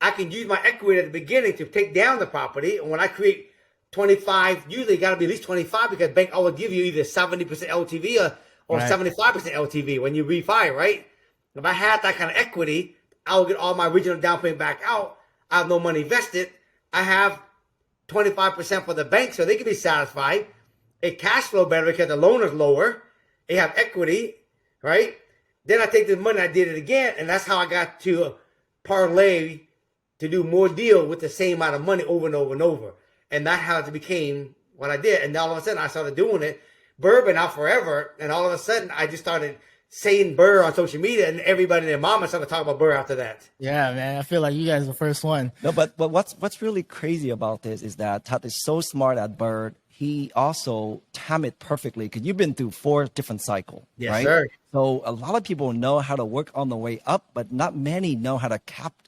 [SPEAKER 3] I can use my equity at the beginning to take down the property. And when I create 25, usually got to be at least 25 because bank always give you either 70% LTV or 75% LTV when you refi, right? If I had that kind of equity, I will get all my original down payment back out. I have no money invested. I have 25% for the bank, so they can be satisfied. It cash flow better because the loan is lower. They have equity, right? Then I take the money, I did it again, and that's how I got to parlay to do more deal with the same amount of money over and over and over. And that's how it became what I did. And all of a sudden I started doing it. Burr been out forever. And all of a sudden I just started saying Burr on social media, and everybody and their mama started talking about Burr after that.
[SPEAKER 1] Yeah, man. I feel like you guys are the first one.
[SPEAKER 2] No, but what's really crazy about this is that Thach is so smart at Bird. He also timed it perfectly because you've been through 4 different cycles,
[SPEAKER 3] Yes,
[SPEAKER 2] right?
[SPEAKER 3] sir.
[SPEAKER 2] So a lot of people know how to work on the way up, but not many know how to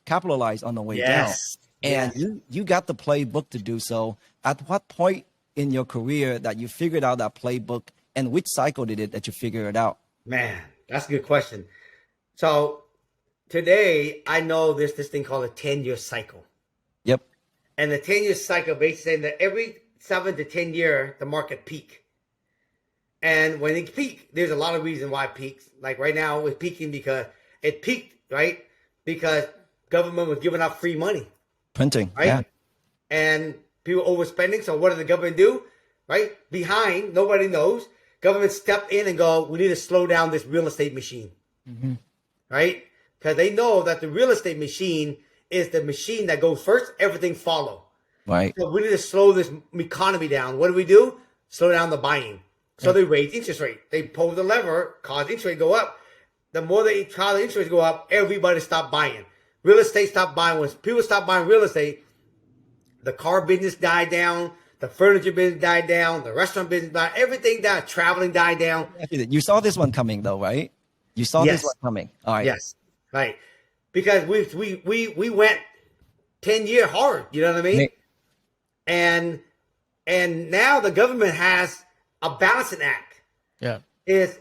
[SPEAKER 2] capitalize on the way
[SPEAKER 3] Yes.
[SPEAKER 2] down. And
[SPEAKER 3] Yes.
[SPEAKER 2] you got the playbook to do so. At what point in your career that you figured out that playbook, and which cycle did it that you figured it out?
[SPEAKER 3] Man, that's a good question. So today I know there's this thing called a 10-year cycle.
[SPEAKER 2] Yep.
[SPEAKER 3] And the 10-year cycle basically saying that every 7 to 10 year, the market peak. And when it peak, there's a lot of reasons why it peaks. Like right now, it's peaking because it peaked, right? Because government was giving out free money,
[SPEAKER 2] Printing.
[SPEAKER 3] right?
[SPEAKER 2] Yeah.
[SPEAKER 3] And people overspending. So what did the government do? Right? Behind, nobody knows. Government stepped in and go, we need to slow down this real estate machine. Right? Because they know that the real estate machine is the machine that goes first, everything follow.
[SPEAKER 2] Right.
[SPEAKER 3] So we need to slow this economy down. What do? Slow down the buying. So they raise interest rate. They pull the lever, cause interest rate go up. The more they cause the interest rates go up, everybody stop buying. Real estate stop buying. When people stop buying real estate, the car business died down, the furniture business died down, the restaurant business died, everything died, traveling died down.
[SPEAKER 2] You saw this one coming though, right? You saw
[SPEAKER 3] Yes.
[SPEAKER 2] this one coming. All right.
[SPEAKER 3] Yes, right. Because we went 10-year hard. You know what I mean? And now the government has a balancing act.
[SPEAKER 1] Yeah.
[SPEAKER 3] Is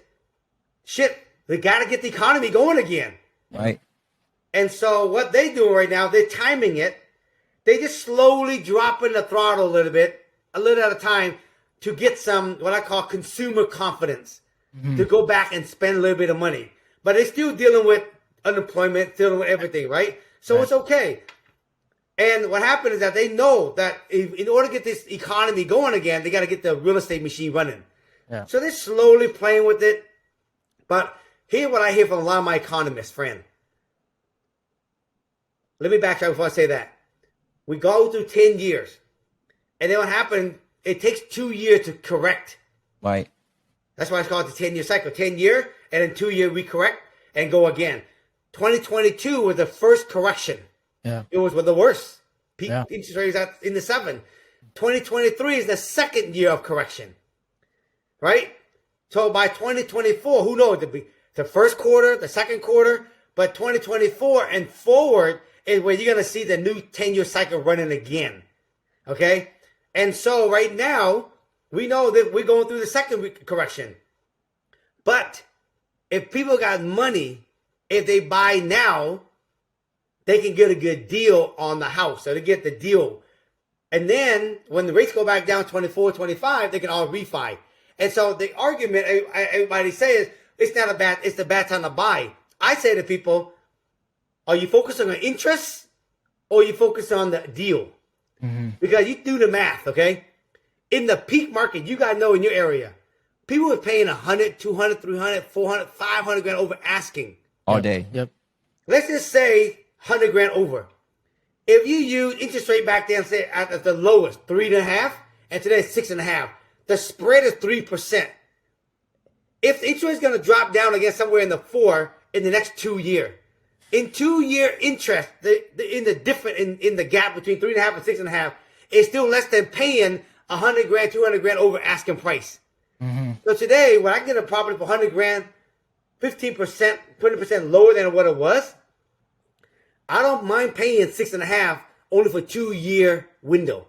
[SPEAKER 3] shit. They got to get the economy going again.
[SPEAKER 2] Right.
[SPEAKER 3] And so what they do right now, they're timing it. They just slowly dropping the throttle a little bit, a little at a time, to get some what I call consumer confidence to go back and spend a little bit of money. But they're still dealing with unemployment, dealing with everything, right? So it's okay. And what happened is that they know that in order to get this economy going again, they got to get the real estate machine running.
[SPEAKER 1] Yeah.
[SPEAKER 3] So they're slowly playing with it. But here's what I hear from a lot of my economists, friend. Let me backtrack before I say that. We go through 10 years. And then what happened, it takes 2 years to correct.
[SPEAKER 2] Right.
[SPEAKER 3] That's why it's called the 10-year cycle. 10 year, and in 2 years we correct and go again. 2022 was the first correction.
[SPEAKER 1] Yeah.
[SPEAKER 3] It was the worst. Peak
[SPEAKER 1] Yeah.
[SPEAKER 3] interest rates at in the 7. 2023 is the second year of correction. Right? So by 2024, who knows? It'll be the first quarter, the second quarter, but 2024 and forward is where you're going to see the new 10-year cycle running again. Okay? And so right now, we know that we're going through the second correction. But if people got money, if they buy now, they can get a good deal on the house. So they get the deal. And then when the rates go back down 24, 25, they can all refi. And so the argument everybody says, it's the bad time to buy. I say to people, are you focusing on interest or are you focused on the deal? Because you do the math, okay? In the peak market, you guys know in your area, people are paying 100, 200, 300, 400, 500 grand over asking.
[SPEAKER 2] All day.
[SPEAKER 1] Yep.
[SPEAKER 3] Let's just say 100 grand over. If you use interest rate back then, say at the lowest, 3.5, and today it's 6.5, the spread is 3%. If the interest rate is going to drop down again somewhere in the 4 in the next 2 years, in 2 year interest, in the gap between 3.5 and 6.5 is still less than paying 100 grand, 200 grand over asking price. So today, when I get a property for 100 grand, 15%, 20% lower than what it was, I don't mind paying 6.5 only for 2 year window.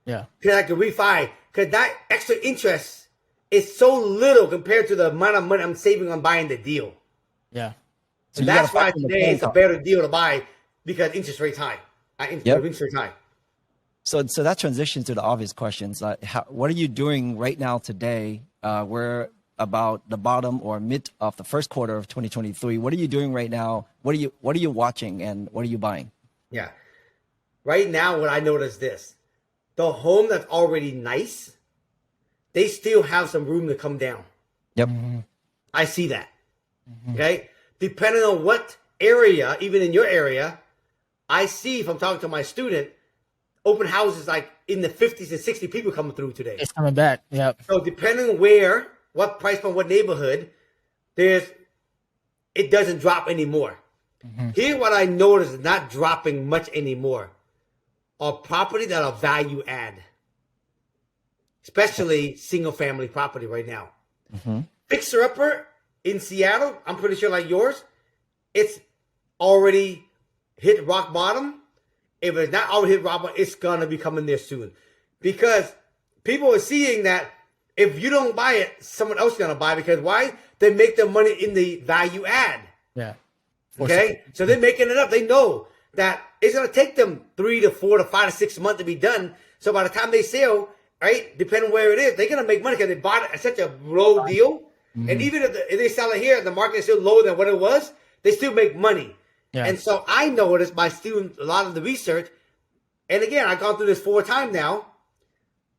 [SPEAKER 1] Yeah.
[SPEAKER 3] Because I can refi. Because that extra interest is so little compared to the amount of money I'm saving on buying the deal.
[SPEAKER 1] Yeah.
[SPEAKER 2] So
[SPEAKER 3] And
[SPEAKER 2] you
[SPEAKER 3] that's
[SPEAKER 2] gotta
[SPEAKER 3] why
[SPEAKER 2] factor in the
[SPEAKER 3] today it's a
[SPEAKER 2] phone
[SPEAKER 3] better deal to buy because interest rates high. Interest rates high.
[SPEAKER 2] So that transitions to the obvious questions. What are you doing right now today? We're about the bottom or mid of the first quarter of 2023. What are you doing right now? What are you watching and what are you buying?
[SPEAKER 3] Yeah. Right now, what I notice this. The home that's already nice, they still have some room to come down.
[SPEAKER 2] Yep.
[SPEAKER 3] I see that. Okay? Depending on what area, even in your area, I see from talking to my student, open houses like in the 50s and 60 people coming through today.
[SPEAKER 1] It's coming back. Yep.
[SPEAKER 3] So depending on where, what price point, what neighborhood, it doesn't drop anymore. Here's what I noticed is not dropping much anymore. Are property that are value add. Especially single family property right now. Fixer upper in Seattle, I'm pretty sure like yours, it's already hit rock bottom. If it's not already hit rock bottom, it's gonna be coming there soon. Because people are seeing that if you don't buy it, someone else is gonna buy it. Because why? They make their money in the value add.
[SPEAKER 1] Yeah.
[SPEAKER 3] Okay? So they're making it up. They know that it's gonna take them 3 to 4 to 5 to 6 months to be done. So by the time they sell, right, depending on where it is, they're gonna make money because they bought it at such a low deal. And even if they sell it here, the market is still lower than what it was, they still make money.
[SPEAKER 1] Yeah.
[SPEAKER 3] And so I noticed by doing a lot of the research, and again, I've gone through this 4 times now,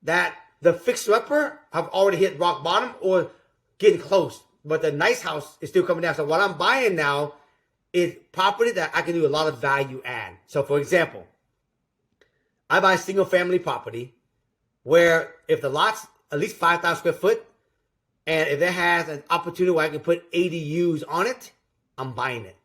[SPEAKER 3] that the fixer-upper have already hit rock bottom or getting close. But the nice house is still coming down. So what I'm buying now is property that I can do a lot of value add. So for example, I buy single family property where if the lot's at least 5,000 square foot, and if it has an opportunity where I can put ADUs on it, I'm buying it.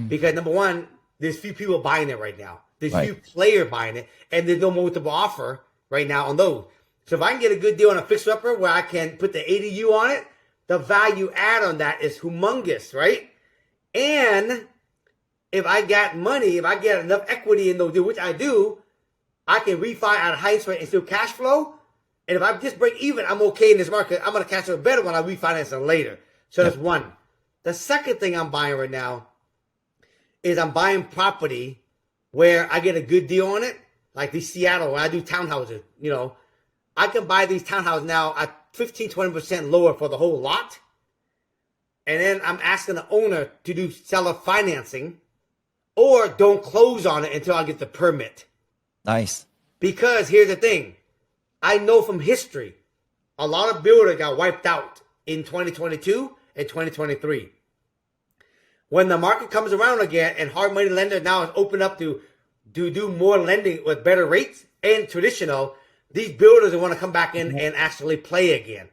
[SPEAKER 3] Because number one, there's few people buying it right now. There's few players buying it, and there's no multiple offer right now on those. So if I can get a good deal on a fixer-upper where I can put the ADU on it, the value add on that is humongous, right? And if I got money, if I get enough equity in those deals, which I do, I can refi at a high interest rate and still cash flow. And if I just break even, I'm okay in this market. I'm going to cash flow better when I refinance it later. So that's one. The second thing I'm buying right now is I'm buying property where I get a good deal on it. Like these Seattle, where I do townhouses, I can buy these townhouses now at 15, 20% lower for the whole lot. And then I'm asking the owner to do seller financing or don't close on it until I get the permit.
[SPEAKER 2] Nice.
[SPEAKER 3] Because here's the thing. I know from history, a lot of builders got wiped out in 2022 and 2023. When the market comes around again and hard money lenders now is open up to do more lending with better rates and traditional, these builders want to come back in and actually play again.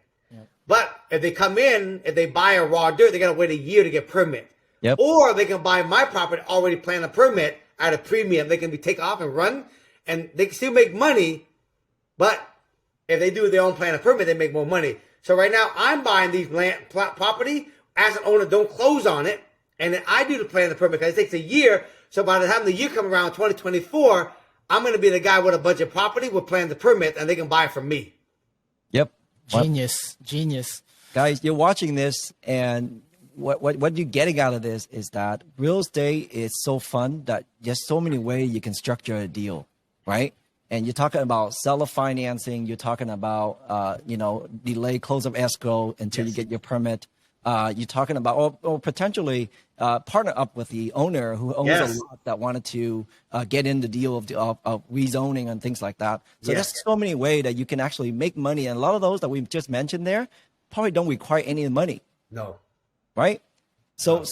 [SPEAKER 3] But if they come in, if they buy a raw dirt, they got to wait a year to get permit. Or they can buy my property, already plan a permit at a premium. They can be take off and run, and they can still make money. But if they do their own plan of permit, they make more money. So right now, I'm buying these land property as an owner. Don't close on it, and then I do the plan of permit because it takes a year. So by the time the year comes around, 2024, I'm going to be the guy with a bunch of property with plan the permit, and they can buy it from me.
[SPEAKER 2] Yep.
[SPEAKER 1] Genius.
[SPEAKER 2] Guys, you're watching this, and what you're getting out of this is that real estate is so fun that there's so many ways you can structure a deal, right? And you're talking about seller financing. You're talking about, delay close of escrow until you get your permit. You're talking about, or potentially partner up with the owner who owns a lot that wanted to get in the deal of rezoning and things like that. So there's so many ways that you can actually make money. And a lot of those that we've just mentioned there probably don't require any money.
[SPEAKER 3] No.
[SPEAKER 2] Right? So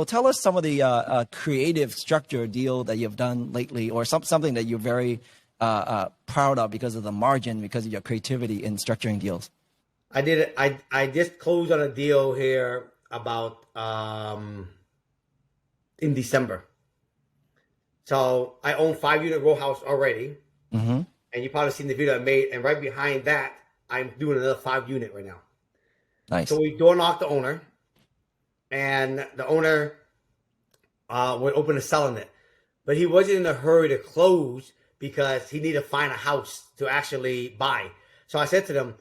[SPEAKER 2] tell us some of the creative structure deal that you've done lately, or something that you're very proud of because of the margin, because of your creativity in structuring deals.
[SPEAKER 3] I did it. I just closed on a deal here about in December. So I own 5-unit row house already, and you probably seen the video I made. And right behind that, I'm doing another 5-unit right now.
[SPEAKER 2] Nice.
[SPEAKER 3] So we door knocked the owner, and the owner was open to selling it, but he wasn't in a hurry to close because he needed to find a house to actually buy. So I said to them,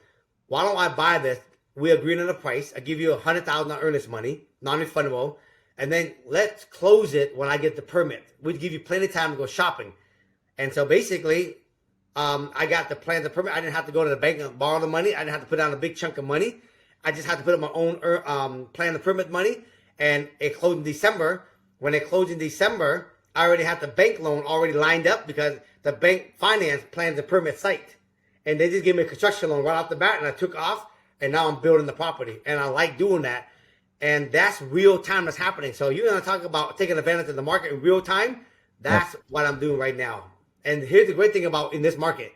[SPEAKER 3] why don't I buy this? We agreed on the price. I give you $100,000 earnest money, non-refundable, and then let's close it when I get the permit. We'd give you plenty of time to go shopping. And so basically, I got the plan, the permit. I didn't have to go to the bank and borrow the money. I didn't have to put down a big chunk of money. I just had to put up my own plan, the permit money, and it closed in December. When it closed in December, I already had the bank loan already lined up because the bank finance plans the permit site. And they just gave me a construction loan right off the bat, and I took off, and now I'm building the property. And I like doing that. And that's real time that's happening. So you're going to talk about taking advantage of the market in real time. That's what I'm doing right now. And here's the great thing about in this market.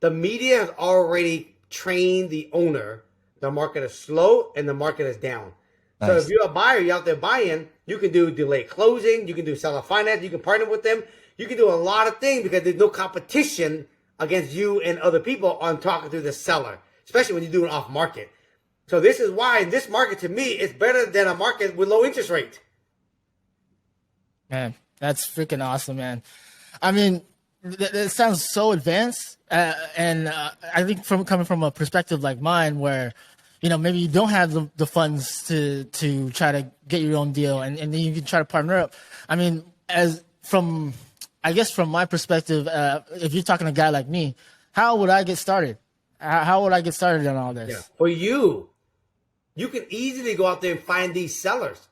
[SPEAKER 3] The media has already trained the owner. The market is slow and the market is down.
[SPEAKER 2] Nice.
[SPEAKER 3] So if you're a buyer, you're out there buying, you can do delayed closing, you can do seller finance, you can partner with them, you can do a lot of things because there's no competition against you and other people on talking to the seller, especially when you're doing off market. So this is why in this market, to me, it's better than a market with low interest rate.
[SPEAKER 1] Man, that's freaking awesome, man. I mean, it sounds so advanced, and I think coming from a perspective like mine, where maybe you don't have the funds to try to get your own deal, and then you can try to partner up. I mean, from my perspective, if you're talking to a guy like me, how would I get started? How would I get started on all this?
[SPEAKER 3] Yeah. For you can easily go out there and find these sellers,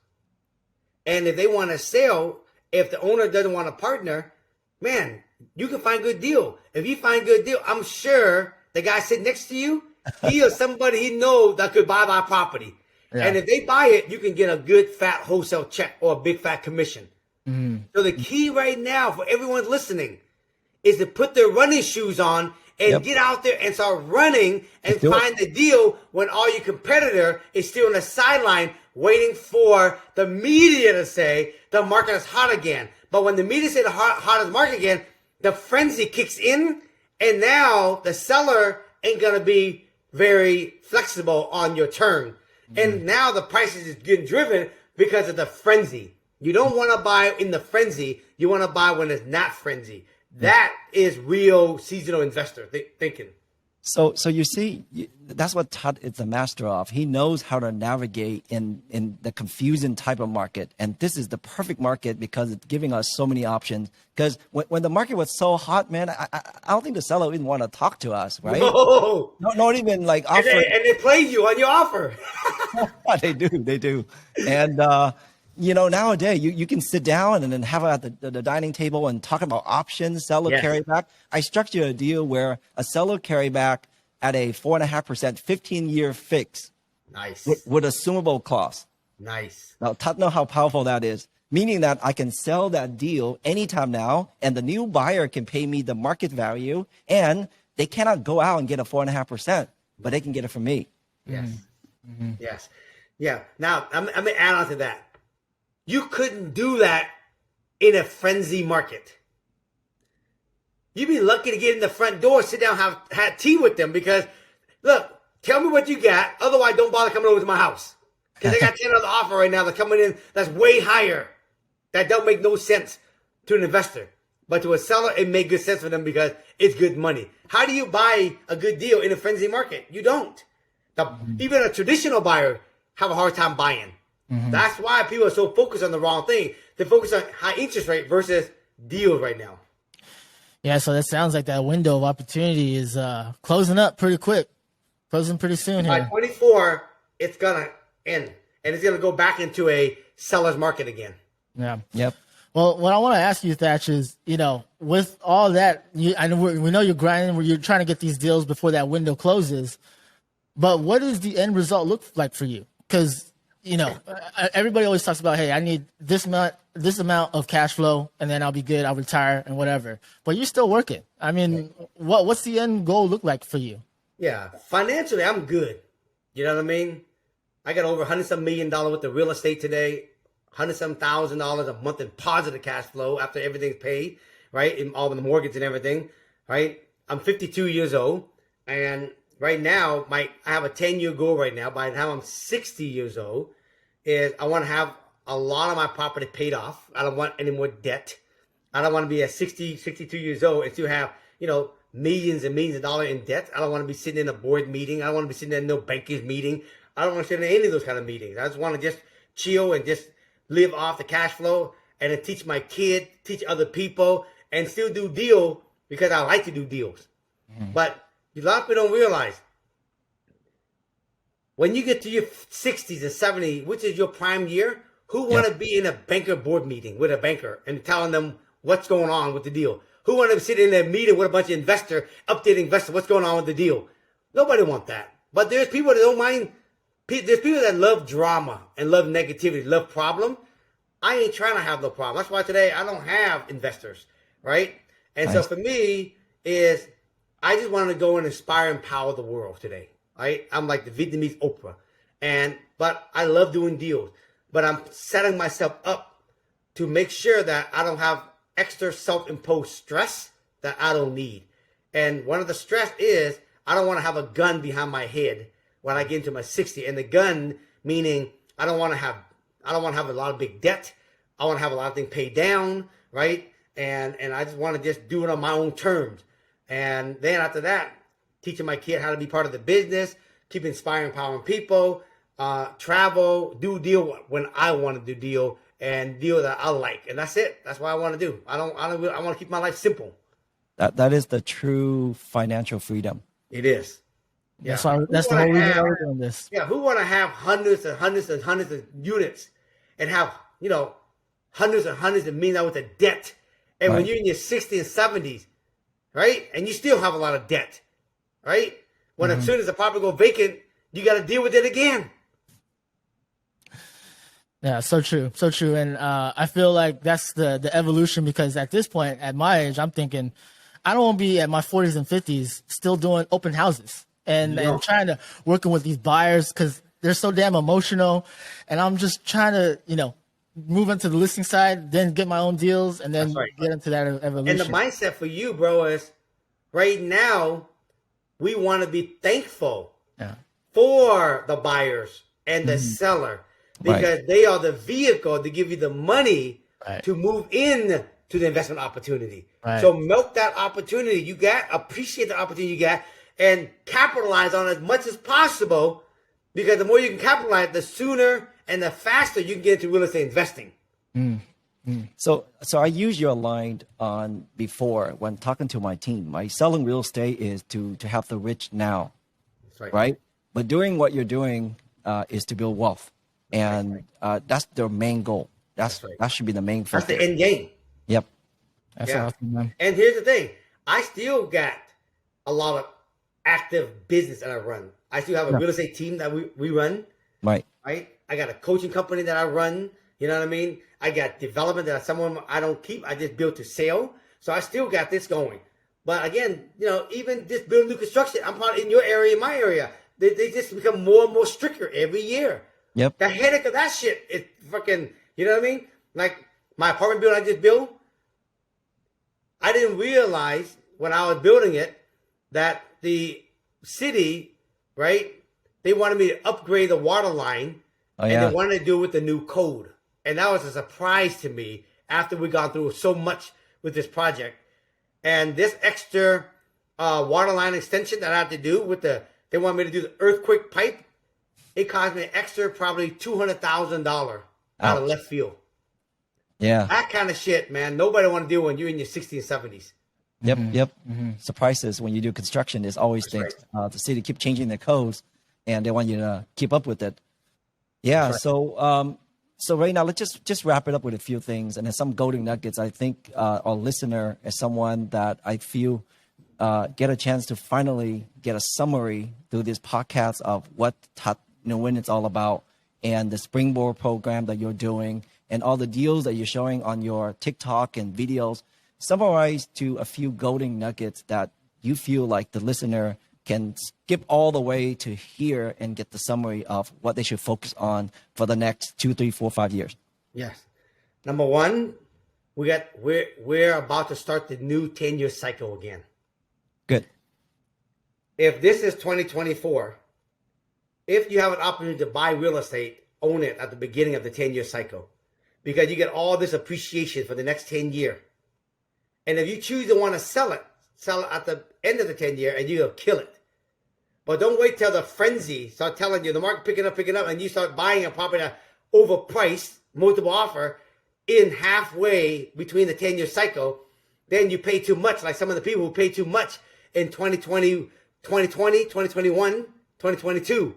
[SPEAKER 3] and if they want to sell, if the owner doesn't want to partner, man, you can find good deal. If you find good deal, I'm sure the guy sitting next to you, he or somebody he knows that could buy my property. Yeah. And if they buy it, you can get a good fat wholesale check or a big fat commission. Mm-hmm. So the key right now for everyone listening is to put their running shoes on and get out there and start running and find the deal when all your competitor is still on the sideline waiting for the media to say the market is hot again. But when the media say the hottest market again, the frenzy kicks in, and now the seller ain't going to be very flexible on your turn. Mm-hmm. And now the prices is getting driven because of the frenzy. You don't want to buy in the frenzy. You want to buy when it's not frenzy. That is real seasonal investor thinking.
[SPEAKER 2] So you see, that's what Thach is the master of. He knows how to navigate in the confusing type of market. And this is the perfect market because it's giving us so many options. Because when the market was so hot, man, I don't think the seller even want to talk to us, right?
[SPEAKER 3] No.
[SPEAKER 2] Not even like offer.
[SPEAKER 3] And they play you on your offer.
[SPEAKER 2] They do. And, nowadays you can sit down and then have it at the dining table and talk about options, seller carryback. I structured a deal where a seller carryback at a 4.5%, 15-year fix.
[SPEAKER 3] Nice.
[SPEAKER 2] With assumable clause.
[SPEAKER 3] Nice.
[SPEAKER 2] Now, Thach know how powerful that is, meaning that I can sell that deal anytime now, and the new buyer can pay me the market value, and they cannot go out and get a 4.5%, but they can get it from me.
[SPEAKER 3] Yes. Mm-hmm. Yes. Yeah. Now, I'm going to add on to that. You couldn't do that in a frenzy market. You'd be lucky to get in the front door, sit down, have tea with them because, look, tell me what you got. Otherwise, don't bother coming over to my house. Because they got 10 other offer right now that's coming in that's way higher. That don't make no sense to an investor. But to a seller, it makes good sense for them because it's good money. How do you buy a good deal in a frenzy market? You don't. Even a traditional buyer have a hard time buying. Mm-hmm. That's why people are so focused on the wrong thing. They focus on high interest rate versus deals right now.
[SPEAKER 1] Yeah, so that sounds like that window of opportunity is closing up pretty quick. Closing pretty soon here.
[SPEAKER 3] By 24, it's going to end. And it's going to go back into a seller's market again.
[SPEAKER 1] Yeah.
[SPEAKER 2] Yep.
[SPEAKER 1] Well, what I want to ask you, Thach, is, with all that, I know we know you're grinding, where you're trying to get these deals before that window closes. But what does the end result look like for you? Because everybody always talks about, hey, I need this amount of cash flow, and then I'll be good. I'll retire and whatever. But you're still working. I mean, what's the end goal look like for you?
[SPEAKER 3] Yeah, financially, I'm good. You know what I mean? I got over $100-some million with the real estate today, $100-some thousand a month in positive cash flow after everything's paid, right? In all the mortgage and everything, right? I'm 52 years old, and right now, I have a 10-year goal right now. By the time I'm 60 years old, is I want to have a lot of my property paid off. I don't want any more debt. I don't want to be at 60, 62 years old and still have, millions and millions of dollars in debt. I don't want to be sitting in a board meeting. I don't want to be sitting in no banker's meeting. I don't want to sit in any of those kind of meetings. I just want to just chill and just live off the cash flow and then teach my kid, teach other people, and still do deal because I like to do deals. Mm-hmm. But a lot of people don't realize when you get to your 60s and 70s, which is your prime year, who want to be in a banker board meeting with a banker and telling them what's going on with the deal? Who want to sit in a meeting with a bunch of investors, updating investors, what's going on with the deal? Nobody wants that. But there's people that don't mind. There's people that love drama and love negativity, love problem. I ain't trying to have no problem. That's why today I don't have investors, right? And so for me is I just want to go and inspire and empower the world today, right? I'm like the Vietnamese Oprah, but I love doing deals, but I'm setting myself up to make sure that I don't have extra self-imposed stress that I don't need. And one of the stress is I don't want to have a gun behind my head when I get into my 60. And the gun meaning I don't want to have a lot of big debt. I want to have a lot of things paid down, right? And I just want to just do it on my own terms. And then after that, teaching my kid how to be part of the business, keep inspiring, empowering people, travel, do deal when I want to do deal, and deal that I like. And that's it. That's what I want to do. I want to keep my life simple.
[SPEAKER 2] That is the true financial freedom.
[SPEAKER 3] It is.
[SPEAKER 1] Yeah. That's the whole reason why we're doing this.
[SPEAKER 3] Yeah. Who want to have hundreds and hundreds and hundreds of units and have, hundreds and hundreds of millions worth of debt? And when you're in your 60s and 70s, right? And you still have a lot of debt, right? When as soon as the property go vacant, you got to deal with it again.
[SPEAKER 1] Yeah, so true. So true. And I feel like that's the evolution, because at this point, at my age, I'm thinking, I don't want to be at my 40s and 50s still doing open houses and trying to working with these buyers because they're so damn emotional. And I'm just trying to, move into the listing side, then get my own deals, and then get into that evolution.
[SPEAKER 3] And the mindset for you, bro, is right now we want to be thankful for the buyers and the seller, because they are the vehicle to give you the money to move in to the investment opportunity. So milk that opportunity you got, appreciate the opportunity you got, and capitalize on it as much as possible, because the more you can capitalize, the sooner and the faster you can get into real estate investing.
[SPEAKER 2] So I use your line on before when talking to my team. My selling real estate is to have the rich now,
[SPEAKER 3] That's
[SPEAKER 2] right? But doing what you're doing is to build wealth, and that's their main goal. That should be the main focus.
[SPEAKER 3] That's the end game.
[SPEAKER 2] Yep.
[SPEAKER 1] That's awesome, man.
[SPEAKER 3] And here's the thing. I still got a lot of active business that I run. I still have a real estate team that we run. Right. I got a coaching company that I run. You know what I mean? I got development that someone I don't keep. I just build to sell. So I still got this going. But again, even just building new construction, I'm part in your area, in my area. They just become more and more stricter every year.
[SPEAKER 2] Yep.
[SPEAKER 3] The headache of that shit is fucking, you know what I mean? Like my apartment building I just built, I didn't realize when I was building it that the city, right, they wanted me to upgrade the water line, and they wanted to do it with the new code. And that was a surprise to me after we got through so much with this project. And this extra water line extension that I had to do they wanted me to do the earthquake pipe. It cost me an extra probably $200,000 out of left field. Yeah. That kind of shit, man. Nobody want to deal when you're in your 60s and 70s.
[SPEAKER 2] Yep. Surprises when you do construction is always things. The city keep changing their codes, and they want you to keep up with it. Yeah. So right now, let's just wrap it up with a few things, and then some golden nuggets. I think our listener is someone that I feel get a chance to finally get a summary through this podcast of what when it's all about, and the Springboard program that you're doing, and all the deals that you're showing on your TikTok and videos. Summarize to a few golden nuggets that you feel like the listener can skip all the way to here and get the summary of what they should focus on for the next 2, 3, 4, 5 years.
[SPEAKER 3] Yes. Number one, we're about to start the new 10-year cycle again.
[SPEAKER 2] Good.
[SPEAKER 3] If this is 2024, if you have an opportunity to buy real estate, own it at the beginning of the 10-year cycle, because you get all this appreciation for the next 10 years. And if you choose to want to sell it at the end of the 10-year, and you'll kill it. But don't wait till the frenzy start telling you the market picking up, and you start buying a property at overpriced, multiple offer in halfway between the 10-year cycle. Then you pay too much, like some of the people who pay too much in 2020, 2021, 2022.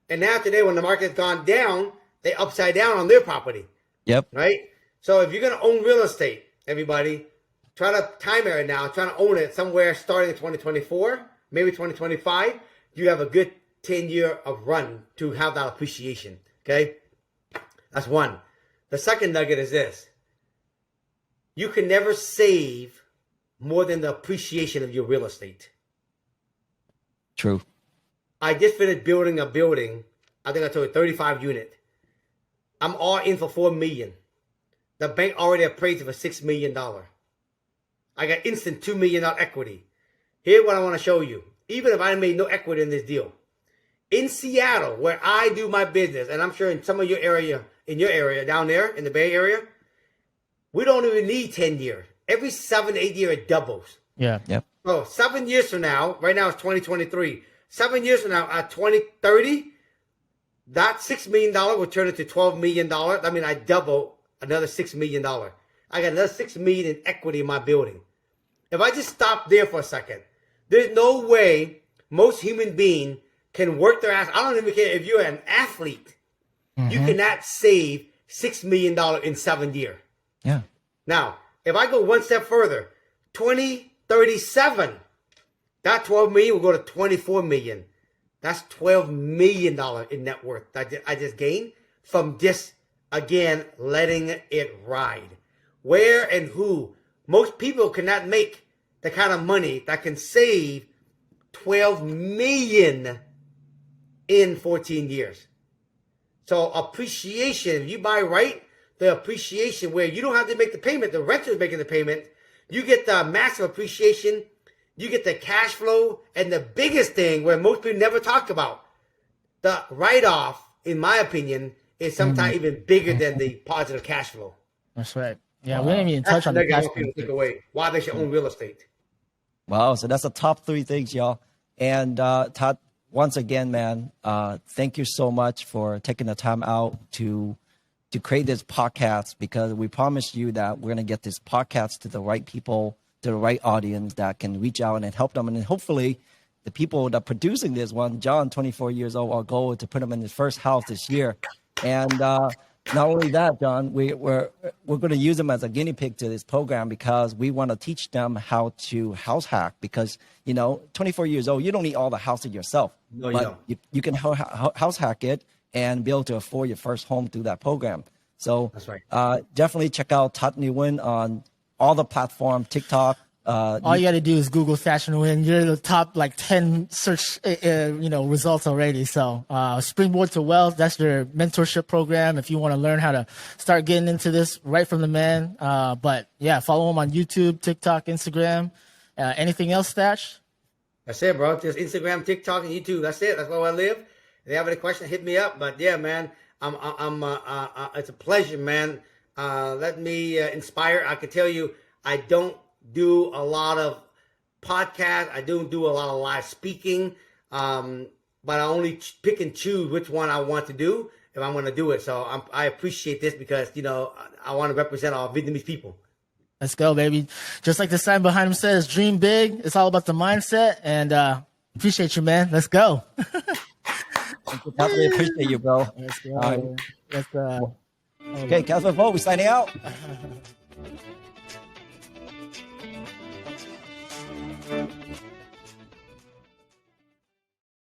[SPEAKER 3] And now today, when the market's gone down, they upside down on their property.
[SPEAKER 2] Yep.
[SPEAKER 3] Right? So if you're going to own real estate, everybody, try to time it now. Trying to own it somewhere starting in 2024, maybe 2025. You have a good 10-year of run to have that appreciation. Okay? That's one. The second nugget is this. You can never save more than the appreciation of your real estate.
[SPEAKER 2] True.
[SPEAKER 3] I just finished building a building. I think I told you 35 unit. I'm all in for $4 million. The bank already appraised it for $6 million. I got instant $2 million equity. Here's what I want to show you. Even if I made no equity in this deal. In Seattle, where I do my business, and I'm sure in some of your area, down there in the Bay Area, we don't even need 10 years. Every 7 to 8 years, it doubles.
[SPEAKER 1] Yeah.
[SPEAKER 2] Yep.
[SPEAKER 3] So 7 years from now, right now it's 2023. 7 years from now, at 2030, that $6 million will turn into $12 million. I mean, I double another $6 million. I got another $6 million in equity in my building. If I just stop there for a second, there's no way most human beings can work their ass. I don't even care if you're an athlete. You cannot save $6 million in 7 years.
[SPEAKER 2] Yeah.
[SPEAKER 3] Now, if I go one step further, 2037, that 12 million will go to 24 million. That's $12 million in net worth that I just gained from just, again, letting it ride. Where and who? Most people cannot make the kind of money that can save 12 million in 14 years. So appreciation, if you buy right, the appreciation where you don't have to make the payment, the renter is making the payment, you get the massive appreciation, you get the cash flow, and the biggest thing where most people never talk about, the write-off, in my opinion, is sometimes even bigger than the positive cash flow.
[SPEAKER 1] That's right. Yeah, we didn't even touch on the cash flow.
[SPEAKER 3] Take away why they should own real estate.
[SPEAKER 2] Wow. So that's the top 3 things, y'all. And Thach, once again, man, thank you so much for taking the time out to create this podcast, because we promised you that we're going to get this podcast to the right people, to the right audience that can reach out and help them. And then hopefully the people that are producing this one, John, 24 years old, our goal is to put him in his first house this year. And not only that, John, we're going to use them as a guinea pig to this program, because we want to teach them how to house hack. Because, 24 years old, you don't need all the houses yourself.
[SPEAKER 3] No, you don't.
[SPEAKER 2] You can house hack it and be able to afford your first home through that program. So
[SPEAKER 3] that's right.
[SPEAKER 2] Definitely check out Thach Nguyen on all the platforms, TikTok.
[SPEAKER 1] All you got to do is Google Thach Nguyen. You're the top 10 search results already. So Springboard to Wealth, that's your mentorship program if you want to learn how to start getting into this right from the man. But yeah, follow him on YouTube, TikTok, Instagram. Anything else, Thach?
[SPEAKER 3] That's it, bro. Just Instagram, TikTok, and YouTube. That's it. That's where I live. If you have any questions, hit me up. But yeah, man, it's a pleasure, man. Let me inspire. I can tell you, I don't do a lot of podcasts. I don't do a lot of live speaking. But I only pick and choose which one I want to do if I'm going to do it. So I appreciate this because, I want to represent our Vietnamese people.
[SPEAKER 1] Let's go, baby. Just like the sign behind him says, dream big. It's all about the mindset. And appreciate you, man. Let's go.
[SPEAKER 2] Definitely appreciate you, bro.
[SPEAKER 1] Let's go.
[SPEAKER 2] Okay, Cashflow Bros, we signing out.